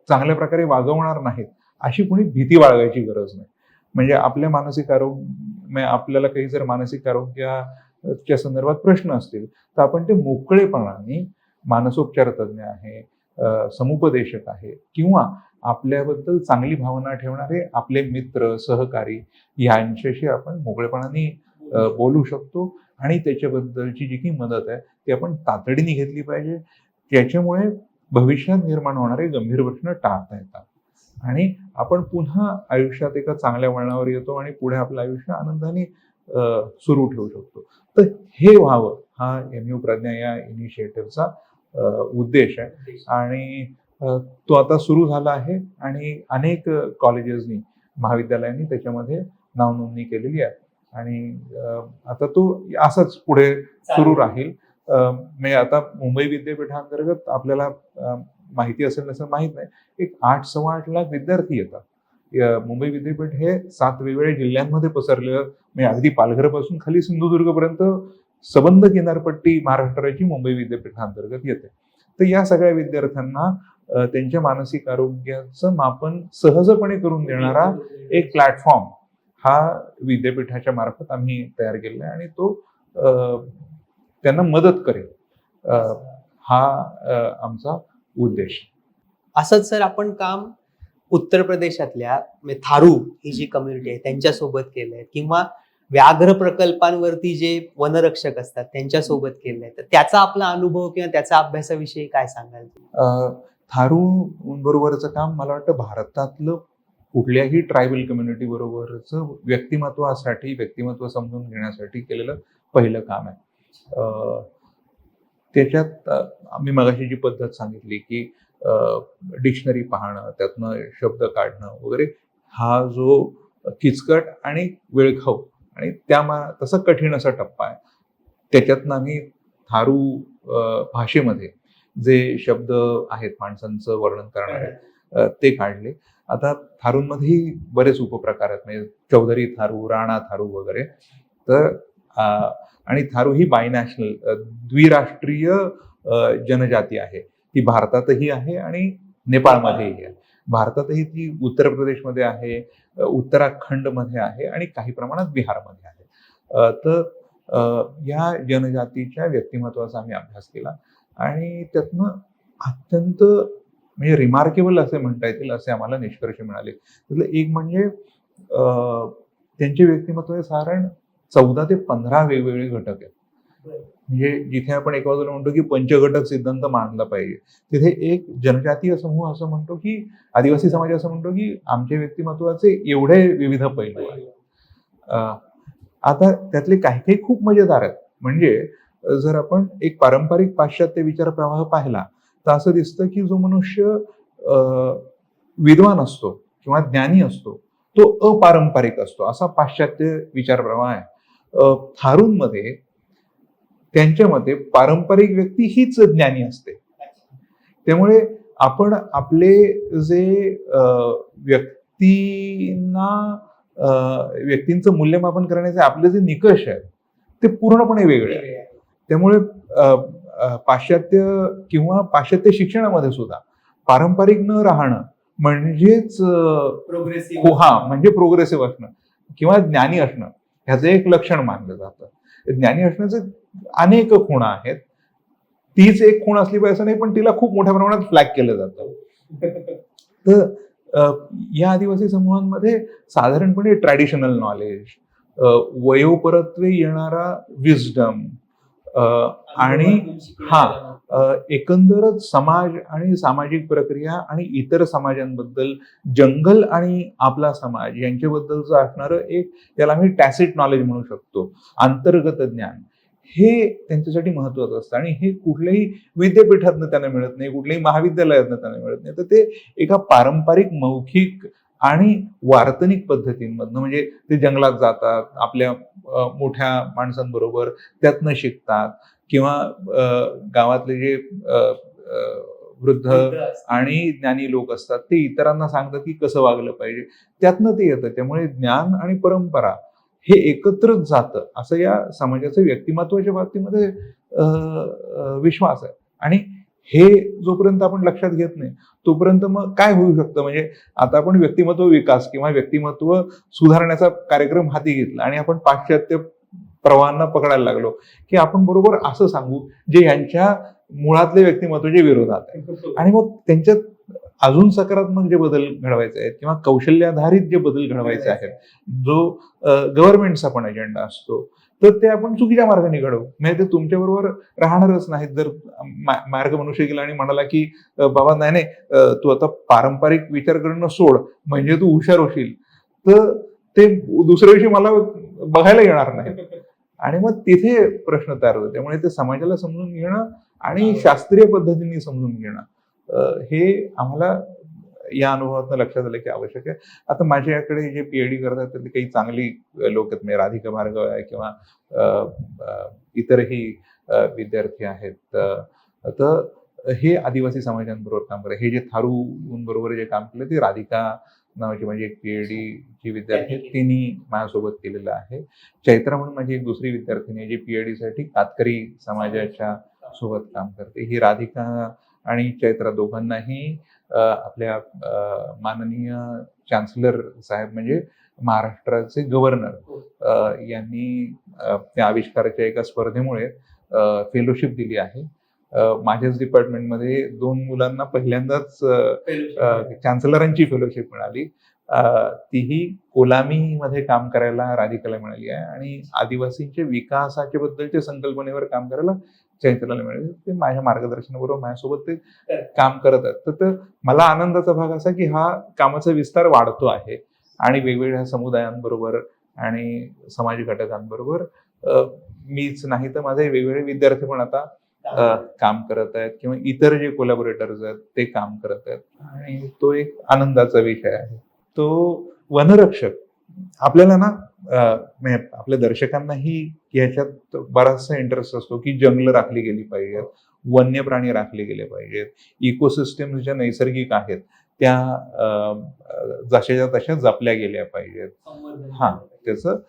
चांगल्या प्रकारे वागवणार नाहीत अशी कोणी भीती बाळगायची गरज नाही. म्हणजे आपल्या मानसिक आरोग्य, आपल्याला काही जर मानसिक आरोग्याच्या संदर्भात प्रश्न असतील तर आपण ते मोकळेपणाने, मानसोपचार तज्ज्ञ आहे, समुपदेशक आहे किंवा आपल्याबद्दल चांगली भावना ठेवणारे आपले मित्र, सहकारी यांच्याशी आपण मोकळेपणाने बोलू शकतो आणि त्याच्याबद्दलची जी काही मदत आहे ती आपण तातडीने घेतली पाहिजे. त्याच्यामुळे भविष्यात निर्माण होणारे गंभीर प्रश्न टाळता येतात आणि आपण पुन्हा आयुष्यात एका चांगल्या वळणावर येतो आणि पुढे आपलं आयुष्य आनंदाने सुरू ठेवू शकतो. तर हे व्हावं हा MU प्रज्ञा या इनिशिएटिव्हचा उद्देश आहे आणि तो आता सुरू झाला आहे आणि अनेक कॉलेजेसनी, महाविद्यालयांनी त्याच्यामध्ये नावनोंदणी केलेली आहे आणि आता तो असाच पुढे सुरू राहील. म्हणजे आता मुंबई विद्यापीठांतर्गत आपल्याला माहिती असेल नसेल माहीत नाही, एक 8-8.25 लाख विद्यार्थी येतात. मुंबई विद्यापीठ हे 7 वेगवेगळ्या जिल्ह्यांमध्ये पसरलेलं, म्हणजे अगदी पालघरपासून खाली सिंधुदुर्गपर्यंत सबंध किनारपट्टी महाराष्ट्राची मुंबई विद्यापीठांतर्गत येते. तर या सगळ्या विद्यार्थ्यांना त्यांच्या मानसिक आरोग्याचं मापन सहजपणे करून देणारा एक प्लॅटफॉर्म हा विद्यापीठाच्या मार्फत आम्ही तयार केलेला आहे आणि तो त्यांना मदत करेल, हा आमचा उद्देश. असंच सर आपण काम उत्तर प्रदेशातल्या थारू ही जी कम्युनिटी आहे त्यांच्यासोबत केलंय किंवा व्याघ्र प्रकल्पांवरती जे वनरक्षक असतात त्यांच्यासोबत केलंय, तर त्याचा आपला अनुभव किंवा त्याच्या अभ्यासाविषयी काय सांगाल? थारू बरोबरचं काम मला वाटतं भारतातलं कुठल्याही ट्रायबल कम्युनिटी बरोबरचं व्यक्तिमत्व समजून घेण्यासाठी केलेलं पहिलं काम आहे. त्याच्यात आम्ही मगाशी जी पद्धत सांगितली की डिक्शनरी पाहणं, त्यातनं शब्द काढणं वगैरे, हा जो किचकट आणि वेळखाऊ आणि तसा कठीण असा टप्पा आहे. त्याच्यातनं आम्ही थारू भाषेमध्ये जे शब्द आहेत माणसांचं वर्णन करणारे ते काढले. आता थारूंमध्येही बरेच उपप्रकार आहेत, म्हणजे चौधरी थारू, राणा थारू वगैरे. तर आणि थारू ही बायनॅशनल, द्विराष्ट्रीय जनजाती आहे. ती भारतातही आहे आणि नेपाळमध्येही आहे. भारतातही ती उत्तर प्रदेशमध्ये आहे, उत्तराखंडमध्ये आहे आणि काही प्रमाणात बिहारमध्ये आहे. तर या जनजातीच्या व्यक्तिमत्वाचा आम्ही अभ्यास केला आणि त्यातनं अत्यंत म्हणजे रिमार्केबल असे म्हणता येतील असे आम्हाला निष्कर्ष मिळाले. त्यातलं एक म्हणजे त्यांचे व्यक्तिमत्व साधारण 14 ते 15 वेगवेगळे घटक आहेत. म्हणजे जिथे आपण एका बाजूला म्हणतो की पंचघटक सिद्धांत मांडला पाहिजे, तिथे एक जनजातीय समूह असं म्हणतो की आदिवासी समाज असं म्हणतो की आमच्या व्यक्तिमत्वाचे एवढे विविध पैलू आहेत. आता त्यातले काही काही खूप मजेदार आहेत. म्हणजे जर आपण एक पारंपरिक पाश्चात्य विचार प्रवाह पाहिला तर असं दिसतं की जो मनुष्य विद्वान असतो किंवा ज्ञानी असतो तो अपारंपरिक असतो, असा पाश्चात्य विचार प्रवाह आहे. थारूंमध्ये त्यांच्या मते पारंपरिक व्यक्ती हीच ज्ञानी असते. त्यामुळे आपण आपले जे व्यक्तींचं मूल्यमापन करण्याचे आपले जे निकष आहेत ते पूर्णपणे वेगळे आहेत. त्यामुळे पाश्चात्य किंवा पाश्चात्य शिक्षणामध्ये सुद्धा पारंपरिक न राहणं म्हणजेच म्हणजे प्रोग्रेसिव्ह असणं किंवा ज्ञानी असणं ह्याचं एक लक्षण मानलं जातं. ज्ञानी असण्याचे अनेक खुणा आहेत. तीच एक खूण असली पाहिजे नाही, पण तिला खूप मोठ्या प्रमाणात फ्लॅग केलं जातं. तर या आदिवासी समूहांमध्ये साधारणपणे ट्रॅडिशनल नॉलेज, वयोपरत्वे येणारा विजडम आणि एकंदरच समाज आणि सामाजिक प्रक्रिया आणि इतर समाजांबद्दल, जंगल आणि आपला समाज यांच्याबद्दलचं असणारं एक, याला आम्ही टॅसिट नॉलेज म्हणू शकतो, अंतर्गत ज्ञान, हे त्यांच्यासाठी महत्वाचं असतं. आणि हे कुठल्याही विद्यापीठातनं त्यांना मिळत नाही, कुठल्याही महाविद्यालयातनं त्यांना मिळत नाही. तर ते एका पारंपरिक मौखिक आणि वार्तनिक पद्धतींमधनं, म्हणजे ते जंगलात जातात, आपल्या मोठ्या माणसांबरोबर त्यातनं शिकतात, किंवा गावातले जे वृद्ध आणि ज्ञानी लोक असतात ते इतरांना सांगतात की कसं वागलं पाहिजे, त्यातनं ते येतं. त्यामुळे ज्ञान आणि परंपरा हे एकत्रच जातं, असं या समाजाचं व्यक्तिमत्वाच्या बाबतीमध्ये विश्वास आहे. आणि हे जोपर्यंत आपण लक्षात घेत नाही तोपर्यंत मग काय होऊ शकतं, म्हणजे आता आपण व्यक्तिमत्व विकास किंवा व्यक्तिमत्व सुधारण्याचा कार्यक्रम हाती घेतला आणि आपण पाश्चात्य प्रवाहांना पकडायला लागलो की आपण बरोबर असं सांगू जे यांच्या मुळातले व्यक्तिमत्वाच्या विरोधात आहे. आणि मग त्यांच्यात अजून सकारात्मक जे बदल घडवायचे आहेत किंवा कौशल्याधारित जे बदल घडवायचे आहेत, जो गव्हर्नमेंटचा पण अजेंडा असतो, तर ते आपण चुकीच्या मार्गाने घडवू. म्हणजे ते तुमच्याबरोबर राहणारच नाहीत. जर मार्ग मनुष्य गेला आणि म्हणाला की बाबा नाही नाही तू आता पारंपरिक विचार करणं सोड म्हणजे तू हुशार होशील, तर ते दुसऱ्या दिवशी मला बघायला येणार नाही. आणि मग तिथे प्रश्न तयार होतो. त्यामुळे ते समाजाला समजून घेणं आणि शास्त्रीय पद्धतीने समजून घेणं हे आम्हाला या अनुभवातून लक्षात आलं की आवश्यक आहे. आता माझ्याकडे जे पीएचडी करतात त्यातली काही चांगली लोक आहेत, म्हणजे राधिका भार्गव आहे किंवा इतरही विद्यार्थी आहेत. तर हे आदिवासी समाजांबरोबर काम करतात. हे जे थारू बरोबर जे काम केलं ते राधिका नावाची माझी एक पीएचडी ची विद्यार्थी तिने माझ्यासोबत केलेलं आहे. चैत्रा म्हणून माझी एक दुसरी विद्यार्थिनी जी पीएचडी साठी कातकरी समाजाच्या सोबत काम करते. ही राधिका आणि चैत्रा दोघांनाही आपल्या माननीय चान्सलर साहेब म्हणजे महाराष्ट्राचे गव्हर्नर यांनी त्या आविष्काराच्या एका स्पर्धेमुळे फेलोशिप दिली आहे. माझ्याच डिपार्टमेंटमध्ये 2 मुलांना पहिल्यांदाच चान्सलरांची फेलोशिप मिळाली. तीही कोलामीमध्ये काम करायला राधिकाला मिळाली आहे आणि आदिवासींच्या विकासाच्या बद्दलच्या संकल्पनेवर काम करायला चैत्राला मिळाले. ते माझ्या मार्गदर्शनाबरोबर माझ्यासोबत ते काम करत आहेत. तर मला आनंदाचा भाग असा की हा कामाचा विस्तार वाढतो आहे आणि वेगवेगळ्या समुदायांबरोबर आणि समाज घटकांबरोबर मीच नाही तर माझे वेगवेगळे विद्यार्थी पण आता काम करत आहेत किंवा इतर जे कोलॅबोरेटर्स आहेत ते काम करत आहेत. आणि तो एक आनंदाचा विषय आहे. तो वनरक्षक आपल्याला ना म्हणजे आपल्या दर्शकांनाही याच्यात बराचसा इंटरेस्ट असतो की जंगल राखली गेली पाहिजेत, वन्य प्राणी राखले गेले पाहिजेत, इकोसिस्टम ज्या नैसर्गिक आहेत त्या जशाच्या तशा जपल्या गेल्या पाहिजेत. त्याचं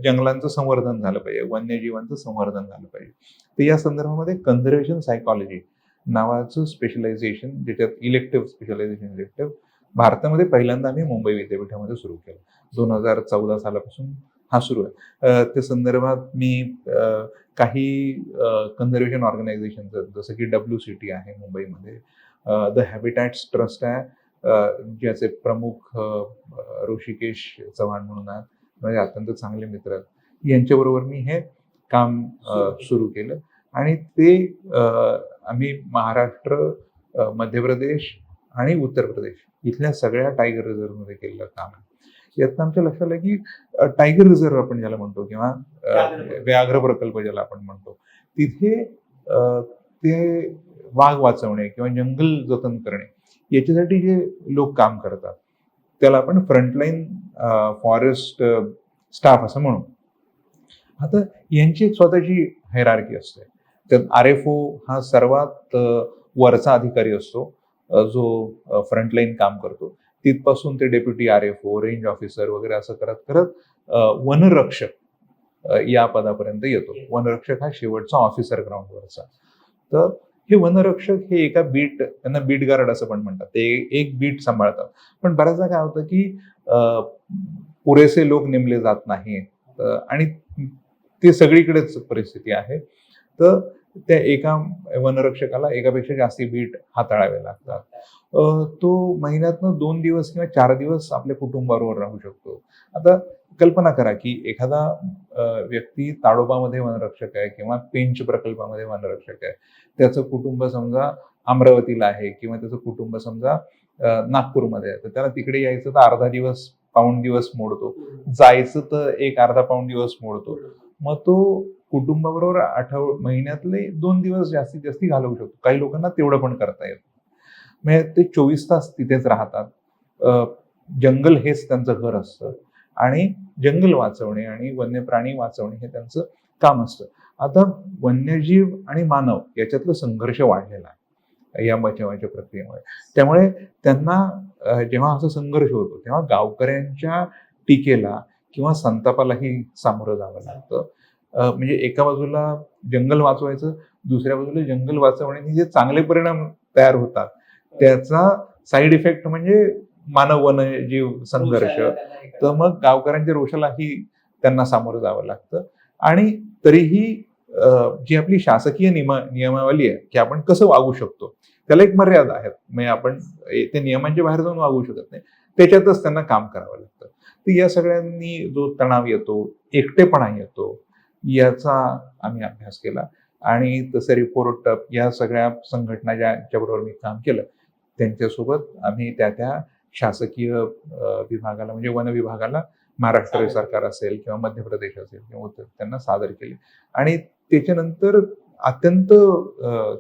जंगलांचं संवर्धन झालं पाहिजे, वन्यजीवांचं संवर्धन झालं पाहिजे. तर या संदर्भामध्ये कन्झर्वेशन सायकॉलॉजी नावाचं स्पेशलायझेशन, ज्याच्यात इलेक्टिव्ह भारतामध्ये पहिल्यांदा आम्ही मुंबई विद्यापीठामध्ये सुरू केलं. 2014 सालापासून हा सुरू आहे. त्या संदर्भात मी काही कन्झर्वेशन ऑर्गनायझेशनचं जसं की WCT आहे मुंबईमध्ये, द हॅबिटॅट्स ट्रस्ट आहे, ज्याचे प्रमुख ऋषिकेश चव्हाण म्हणून आहेत, म्हणजे अत्यंत चांगले मित्र आहेत. यांच्याबरोबर मी हे काम सुरू केलं आणि ते आम्ही महाराष्ट्र, मध्य प्रदेश आणि उत्तर प्रदेश इथल्या सगळ्या टायगर रिझर्व्हमध्ये केलेलं काम आहे. यातनं आमच्या लक्षात आलं की टायगर रिझर्व्ह आपण ज्याला म्हणतो किंवा व्याघ्र प्रकल्प ज्याला आपण म्हणतो, तिथे ते वाघ वाचवणे किंवा जंगल जतन करणे याच्यासाठी जे लोक काम करतात त्याला आपण फ्रंटलाईन फॉरेस्ट स्टाफ असं म्हणू. आता यांची एक स्वतःची हायरार्की असते. तर RFO हा सर्वात वरचा अधिकारी असतो, जो फ्रंटलाईन काम करतो. तिथपासून ते डेप्युटी RFO, रेंज ऑफिसर वगैरे असं करत करत वनरक्षक या पदापर्यंत येतो. वनरक्षक हा शेवटचा ऑफिसर ग्राउंडवरचा. तर हे वनरक्षक हे एका त्यांना बीट गार्ड असं पण म्हणतात. ते एक बीट सांभाळतात. पण बऱ्याचदा काय होतं की पुरेसे लोक नेमले जात नाहीत आणि ते सगळीकडेच परिस्थिती आहे. तर त्या एका वनरक्षकाला एकापेक्षा जास्ती बीट हाताळावे लागतात. तो महिन्यातनं 2 दिवस किंवा 4 दिवस आपल्या कुटुंबाबरोबर राहू शकतो. आता कल्पना करा की एखादा व्यक्ती ताडोबामध्ये वनरक्षक आहे किंवा पेंच प्रकल्पामध्ये वनरक्षक आहे. त्याचं कुटुंब समजा अमरावतीला आहे किंवा त्याचं कुटुंब समजा नागपूरमध्ये आहे. तर त्याला तिकडे यायचं तर अर्धा दिवस, पाऊण दिवस मोडतो. जायचं तर एक अर्धा पाऊण दिवस मोडतो. मग तो कुटुंबाबरोबर महिन्यातले 2 दिवस जास्तीत जास्त घालवू शकतो. काही लोकांना तेवढं पण करता येत. म्हणजे ते 24 तास तिथेच राहतात. जंगल हेच त्यांचं घर असतं आणि जंगल वाचवणे आणि वन्य प्राणी वाचवणे हे त्यांचं काम असतं. आता वन्यजीव आणि मानव याच्यातला संघर्ष वाढलेला आहे या बचावाच्या प्रक्रियेमुळे. त्यामुळे त्यांना जेव्हा असा संघर्ष होतो तेव्हा गावकऱ्यांच्या टीकेला किंवा संतापालाही सामोरं जावं लागतं. म्हणजे एका बाजूला जंगल वाचवायचं, दुसऱ्या बाजूला जंगल वाचवण्याने जे चांगले परिणाम तयार होतात त्याचा साईड इफेक्ट म्हणजे मानव वन्यजीव संघर्ष. तर मग गावकऱ्यांच्या रोषालाही त्यांना सामोरं जावं लागतं. आणि तरीही जी आपली शासकीय नियमावली आहे की आपण कसं वागू शकतो त्याला एक मर्यादा आहे. म्हणजे आपण ते नियमांच्या बाहेर जाऊन वागू शकत नाही. त्याच्यातच त्यांना काम करावं लागतं. तर या सगळ्यांनी जो तणाव येतो, एकटेपणा येतो, याचा आम्ही अभ्यास केला आणि तसे रिपोर्ट या सगळ्या संघटना ज्याच्याबरोबर मी काम केलं त्यांच्यासोबत आम्ही त्या शासकीय विभागाला म्हणजे वन विभागाला महाराष्ट्र सरकार असेल किंवा मध्य प्रदेश असेल किंवा त्यांना सादर केले. आणि त्याच्यानंतर अत्यंत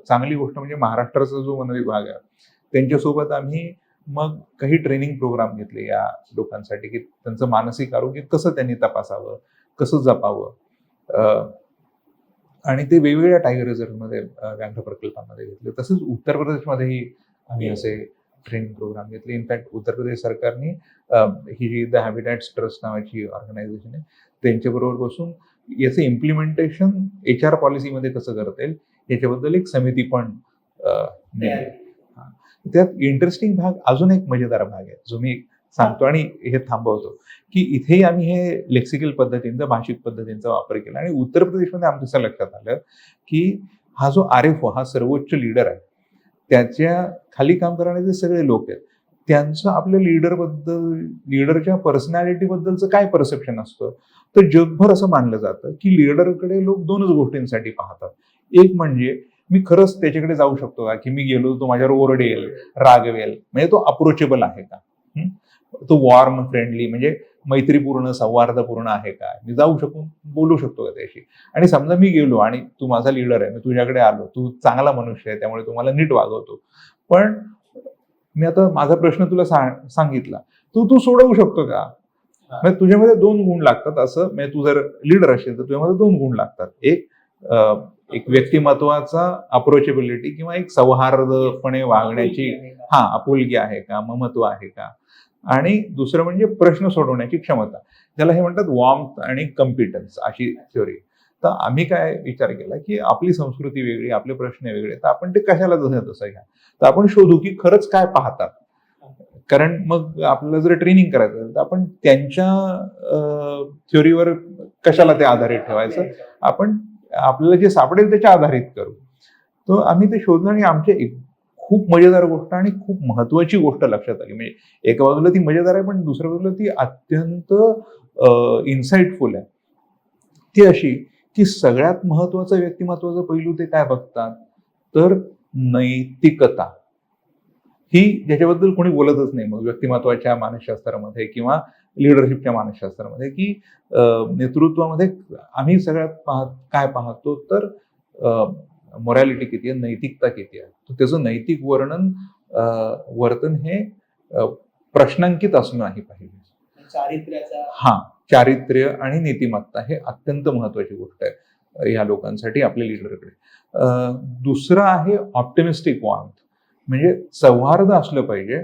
चांगली गोष्ट म्हणजे महाराष्ट्राचा जो वन विभाग आहे त्यांच्यासोबत आम्ही मग काही ट्रेनिंग प्रोग्राम घेतले या लोकांसाठी की त्यांचं मानसिक आरोग्य कसं त्यांनी तपासावं, कसं जपावं. आणि ते वेगवेगळ्या टायगर रिझर्व्हमध्ये व्याघ्र प्रकल्पामध्ये घेतले. तसंच उत्तर प्रदेशमध्येही आम्ही असे ट्रेनिंग प्रोग्राम घेतले. इनफॅक्ट उत्तर प्रदेश सरकारने ही जी द हॅबिटॅट्स ट्रस्ट नावाची ऑर्गनायझेशन आहे त्यांच्याबरोबर बसून याचं इम्प्लिमेंटेशन HR पॉलिसीमध्ये कसं करता येईल याच्याबद्दल एक समिती पण नेमली. त्यात इंटरेस्टिंग भाग, अजून एक मजेदार भाग आहे जो मी सांगतो आणि हे थांबवतो की इथेही आम्ही हे लेक्सिकल पद्धतींचा, भाषिक पद्धतींचा वापर केला. आणि उत्तर प्रदेशमध्ये आमच्या असं लक्षात आलं की हा जो RFO हा सर्वोच्च लीडर आहे त्याच्या खाली काम करणारे जे सगळे लोक आहेत त्यांचं आपल्या लीडरच्या पर्सनॅलिटी बद्दलचं काय परसेप्शन असतं. तर जगभर असं मानलं जातं की लीडरकडे लोक 2च गोष्टींसाठी पाहतात. एक म्हणजे मी खरंच त्याच्याकडे जाऊ शकतो का, की मी गेलो तो माझ्यावर ओरडेल, रागवेल, म्हणजे तो अप्रोचेबल आहे का, तो वॉर्म फ्रेंडली म्हणजे मैत्रीपूर्ण सौहार्दपूर्ण आहे का, मी जाऊ शकून बोलू शकतो का त्याशी. आणि समजा मी गेलो आणि तू माझा लीडर आहे, मी तुझ्याकडे आलो, तू चांगला मनुष्य आहे त्यामुळे तू मला नीट वागवतो, पण मी आता माझा प्रश्न तुला सांगितला, तू सोडवू शकतो का. म्हणजे तुझ्यामध्ये 2 गुण लागतात असं. म्हणजे तू जर लीडर असेल तर तुझ्यामध्ये 2 गुण लागतात. एक व्यक्तिमत्वाचा अप्रोचेबिलिटी किंवा एक सौहार्दपणे वागण्याची आपुलकी आहे का, ममत्व आहे का. आणि दुसरं म्हणजे प्रश्न सोडवण्याची क्षमता, ज्याला हे म्हणतात वॉर्मथ आणि कम्पिटन्स अशी थ्योरी. तर आम्ही काय विचार केला की आपली संस्कृती वेगळी, आपले प्रश्न वेगळे, तर आपण ते कशाला जसं तसं घ्या. तर आपण शोधू की खरंच काय पाहतात. कारण मग आपल्याला जर ट्रेनिंग करायचं असेल तर आपण त्यांच्या थ्योरीवर कशाला ते आधारित ठेवायचं, आपण आपल्याला जे सापडेल त्याच्या आधारित करू. तर आम्ही ते शोधलं आणि आमच्या खूप मजेदार गोष्ट आणि खूप महत्वाची गोष्ट लक्षात आली. म्हणजे एका बाजूला ती मजेदार आहे पण दुसऱ्या बाजूला ती अत्यंत इन्साइटफुल आहे. ती अशी की सगळ्यात महत्वाचं व्यक्तिमत्वाचं पैलू ते काय बघतात तर नैतिकता. ही ज्याच्याबद्दल कोणी बोलतच नाही मग व्यक्तिमत्वाच्या मानसशास्त्रामध्ये किंवा लिडरशिपच्या मानसशास्त्रामध्ये की नेतृत्वामध्ये आम्ही सगळ्यात काय पाहतो तर मोरॅलिटी किती आहे, नैतिकता किती आहे. तर त्याचं नैतिक वर्तन हे प्रश्नांकित असणं नाही पाहिजे. चारित्र्याचा चारित्र्य आणि नीतिमत्ता हे अत्यंत महत्वाची गोष्ट आहे ह्या लोकांसाठी, आपल्या लिडरकडे. दुसरं आहे ऑप्टिमिस्टिक वॉर्मथ, म्हणजे सौहार्द असलं पाहिजे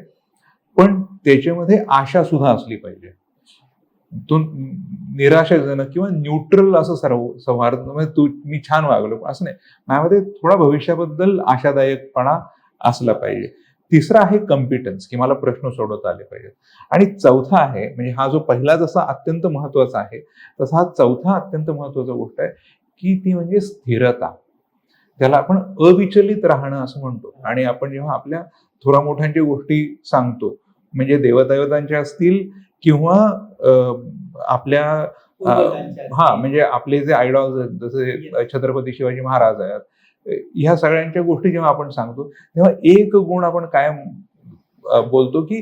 पण त्याच्यामध्ये आशा सुद्धा असली पाहिजे. तो निराशाजनक किंवा न्यूट्रल असं सौहार्द म्हणजे मी छान वागलो असं नाही, माझ्यामध्ये थोडा भविष्याबद्दल आशादायकपणा असला पाहिजे. तिसरा आहे कॉम्पिटन्स, की मला प्रश्न सोडवता आले पाहिजेत. आणि चौथा आहे, म्हणजे हा जो पहिला जसा अत्यंत महत्वाचा आहे तसा हा चौथा अत्यंत महत्वाचा गोष्ट आहे, की ती म्हणजे स्थिरता. त्याला आपण अविचलित राहणं असं म्हणतो. आणि आपण जेव्हा आपल्या थोरा मोठ्यांच्या गोष्टी सांगतो, म्हणजे देवदेवतांच्या असतील किंवा आपल्या म्हणजे आपले जे आयडॉल्स आहेत जसे छत्रपती शिवाजी महाराज आहेत, ह्या सगळ्यांच्या गोष्टी जेव्हा आपण सांगतो तेव्हा एक गुण आपण कायम बोलतो, की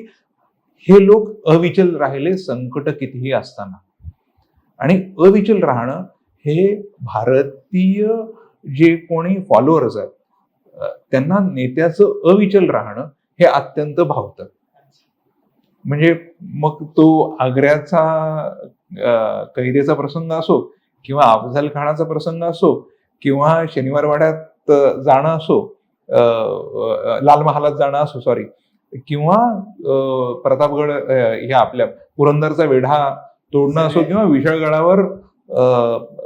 हे लोक अविचल राहिले संकट कितीही असताना. आणि अविचल राहणं हे भारतीय जे कोणी फॉलोअर्स आहेत त्यांना नेत्याचं अविचल राहणं हे अत्यंत भावतं. म्हणजे मग तो आग्र्याचा कैदेचा प्रसंग असो किंवा अफझल खानाचा प्रसंग असो किंवा शनिवार वाड्यात जाणं असो, लाल महालात जाणं असो सॉरी, किंवा प्रतापगड ह्या आपल्या पुरंदरचा वेढा तोडणं असो किंवा विशाळगडावर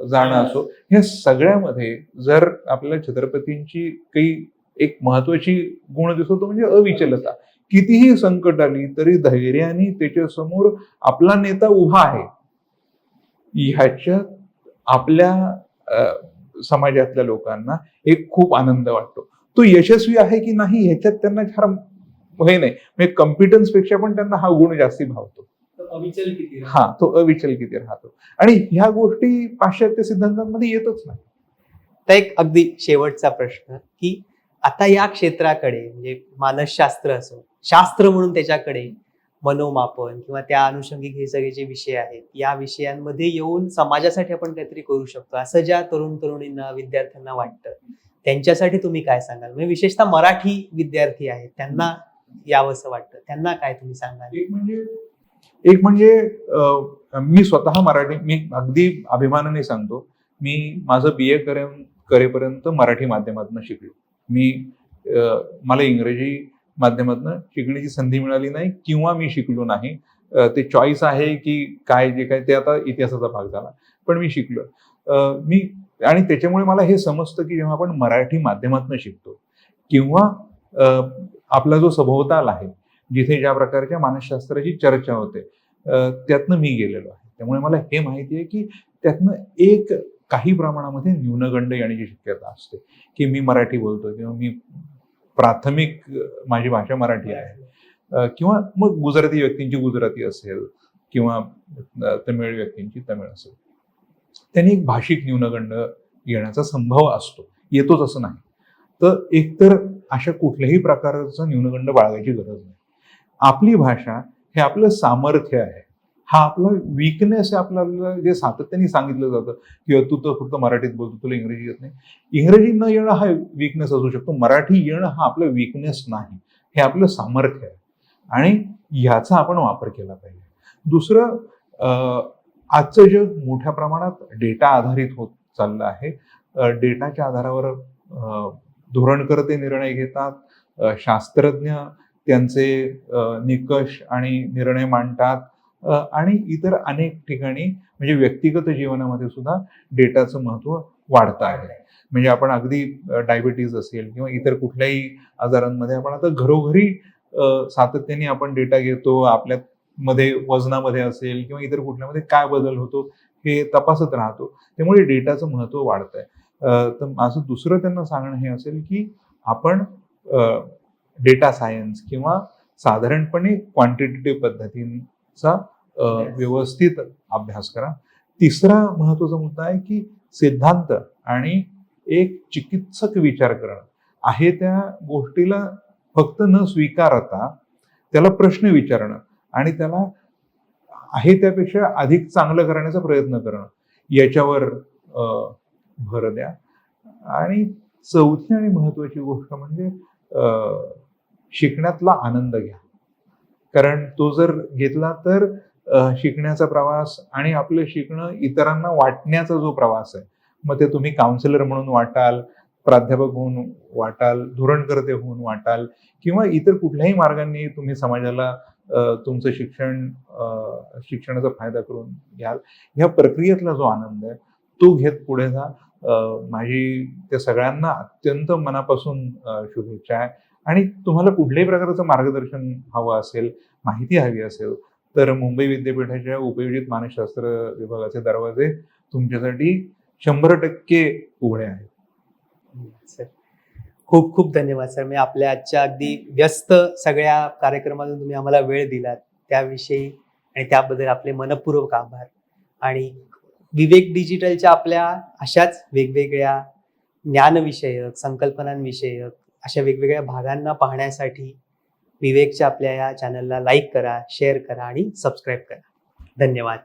जाणं असो, या सगळ्यामध्ये जर आपल्याला छत्रपतींची काही एक महत्वाची गुण दिसतो तो म्हणजे अविचलता. कितीही संकट आली तरी धैर्याने त्याच्या समोर आपला नेता उभा आहे, ह्याच्यात आपल्या समाजातल्या लोकांना एक खूप आनंद वाटतो. तो यशस्वी आहे की नाही ह्याच्यात त्यांना फार हे नाही, म्हणजे कॉम्पिटन्स पेक्षा पण त्यांना हा गुण जास्ती भावतो. तो अविचल किती राहतो. आणि ह्या गोष्टी पाश्चात्य सिद्धांतांमध्ये येतच नाही. तर एक अगदी शेवटचा प्रश्न, की आता या क्षेत्राकडे म्हणजे मानसशास्त्र असो, शास्त्र म्हणून त्याच्याकडे मनोमापन किंवा त्या अनुषंगिक हे सगळे जे विषय आहेत, या विषयांमध्ये येऊन समाजासाठी आपण काहीतरी करू शकतो असं ज्या तरुण तरुणींना विद्यार्थ्यांना वाटतं, त्यांच्यासाठी तुम्ही काय सांगाल? म्हणजे विशेषतः मराठी विद्यार्थी आहेत त्यांना यावंसं वाटतं, त्यांना काय तुम्ही सांगाल? एक म्हणजे मी स्वतः मराठी, मी अगदी अभिमानाने सांगतो, मी माझं BA करेपर्यंत मराठी माध्यमातून शिकलो. मला इंग्रजी माध्यमातून शिकण्याची संधी मिळाली नाही किंवा मी शिकलो नाही. ते चॉईस आहे की काय, जे काय ते आता इतिहासाचा भाग झाला, पण मी शिकलो. आणि त्याच्यामुळे मला हे समजतं की जेव्हा आपण मराठी माध्यमातून शिकतो किंवा आपला जो सभोवताल आहे जिथे ज्या प्रकारच्या मानसशास्त्राची चर्चा होते त्यातनं मी गेलेलो आहे. त्यामुळे मला हे माहिती आहे की त्यातनं एक काही प्रमाणामध्ये न्यूनगंड येण्याची शक्यता असते, की मी मराठी बोलतो किंवा मी प्राथमिक माझी भाषा मराठी आहे, किंवा मग गुजराती व्यक्तींची गुजराती असेल किंवा तमिळ व्यक्तींची तमिळ असेल, त्यांनी एक भाषिक न्यूनगंड येण्याचा संभव असतो, येतोच असं नाही. तर एकतर अशा कुठल्याही प्रकारचा न्यूनगंड बाळगायची गरज नाही. आपली भाषा हे आपलं सामर्थ्य आहे, हा आपला वीकनेस आहे. आपल्याला जे सातत्याने सांगितलं जातं की तू तर फक्त मराठीत बोलतो, तुला इंग्रजी येत नाही. इंग्रजी न येणं हा वीकनेस असू शकतो, मराठी येणं हा आपलं वीकनेस नाही, हे आपलं सामर्थ्य आहे आणि ह्याचा आपण वापर केला पाहिजे. दुसरं, आजचं जग मोठ्या प्रमाणात डेटा आधारित होत चाललं आहे. डेटाच्या आधारावर धोरणकर्ते निर्णय घेतात, शास्त्रज्ञ त्यांचे निकष आणि निर्णय मांडतात, आणि इतर अनेक ठिकाणी म्हणजे व्यक्तिगत जीवनामध्ये सुद्धा डेटाचं महत्व वाढतं आहे. म्हणजे आपण अगदी डायबिटीज असेल किंवा इतर कुठल्याही आजारांमध्ये आपण आता घरोघरी सातत्याने आपण डेटा घेतो, आपल्यामध्ये वजनामध्ये असेल किंवा इतर कुठल्यामध्ये काय बदल होतो हे तपासत राहतो. त्यामुळे डेटाचं महत्व वाढत आहे. तर माझं दुसरं त्यांना सांगणं हे असेल की आपण डेटा सायन्स किंवा साधारणपणे क्वांटिटेटिव्ह पद्धतींचा व्यवस्थित अभ्यास करा. तिसरा महत्वाचा मुद्दा आहे की सिद्धांत आणि एक चिकित्सक विचार करणं आहे, त्या गोष्टीला फक्त न स्वीकारता त्याला प्रश्न विचारणं आणि त्याला आहे त्यापेक्षा अधिक चांगलं करण्याचा प्रयत्न करणं, याच्यावर भर द्या. आणि चौथी आणि महत्वाची गोष्ट म्हणजे शिकण्यातला आनंद घ्या, कारण तो जर घेतला तर शिकण्याचा प्रवास आणि आपलं शिकणं इतरांना वाटण्याचा जो प्रवास आहे, मग ते तुम्ही काउन्सिलर म्हणून वाटाल, प्राध्यापक होऊन वाटाल, धोरणकर्ते होऊन वाटाल किंवा इतर कुठल्याही मार्गांनी तुम्ही समाजाला तुमचं शिक्षणाचा फायदा करून घ्याल. ह्या प्रक्रियेतला जो आनंद आहे तो घेत पुढे जा. माझी त्या सगळ्यांना अत्यंत मनापासून शुभेच्छा आहे. आणि तुम्हाला कुठल्याही प्रकारचं मार्गदर्शन हवं असेल, माहिती हवी असेल, तर मुंबई विद्यापीठाच्या उपयोजित मानसशास्त्र विभागाचे दरवाजे तुमच्यासाठी 100% उघडे आहेत. सर, खूप खूप धन्यवाद सर. मी आपल्या आजच्या अगदी व्यस्त सगळ्या कार्यक्रमातून तुम्ही आम्हाला वेळ दिलात त्याविषयी आणि त्याबद्दल आपले मनपूर्वक आभार. आणि विवेक डिजिटलच्या आपल्या अशाच वेगवेगळ्या ज्ञानविषयक, संकल्पनांविषयक अशा वेगवेगळ्या भागांना पाहण्यासाठी विवेकच्या आपल्या या चॅनलला लाईक करा, शेअर करा आणि सबस्क्राईब करा. धन्यवाद.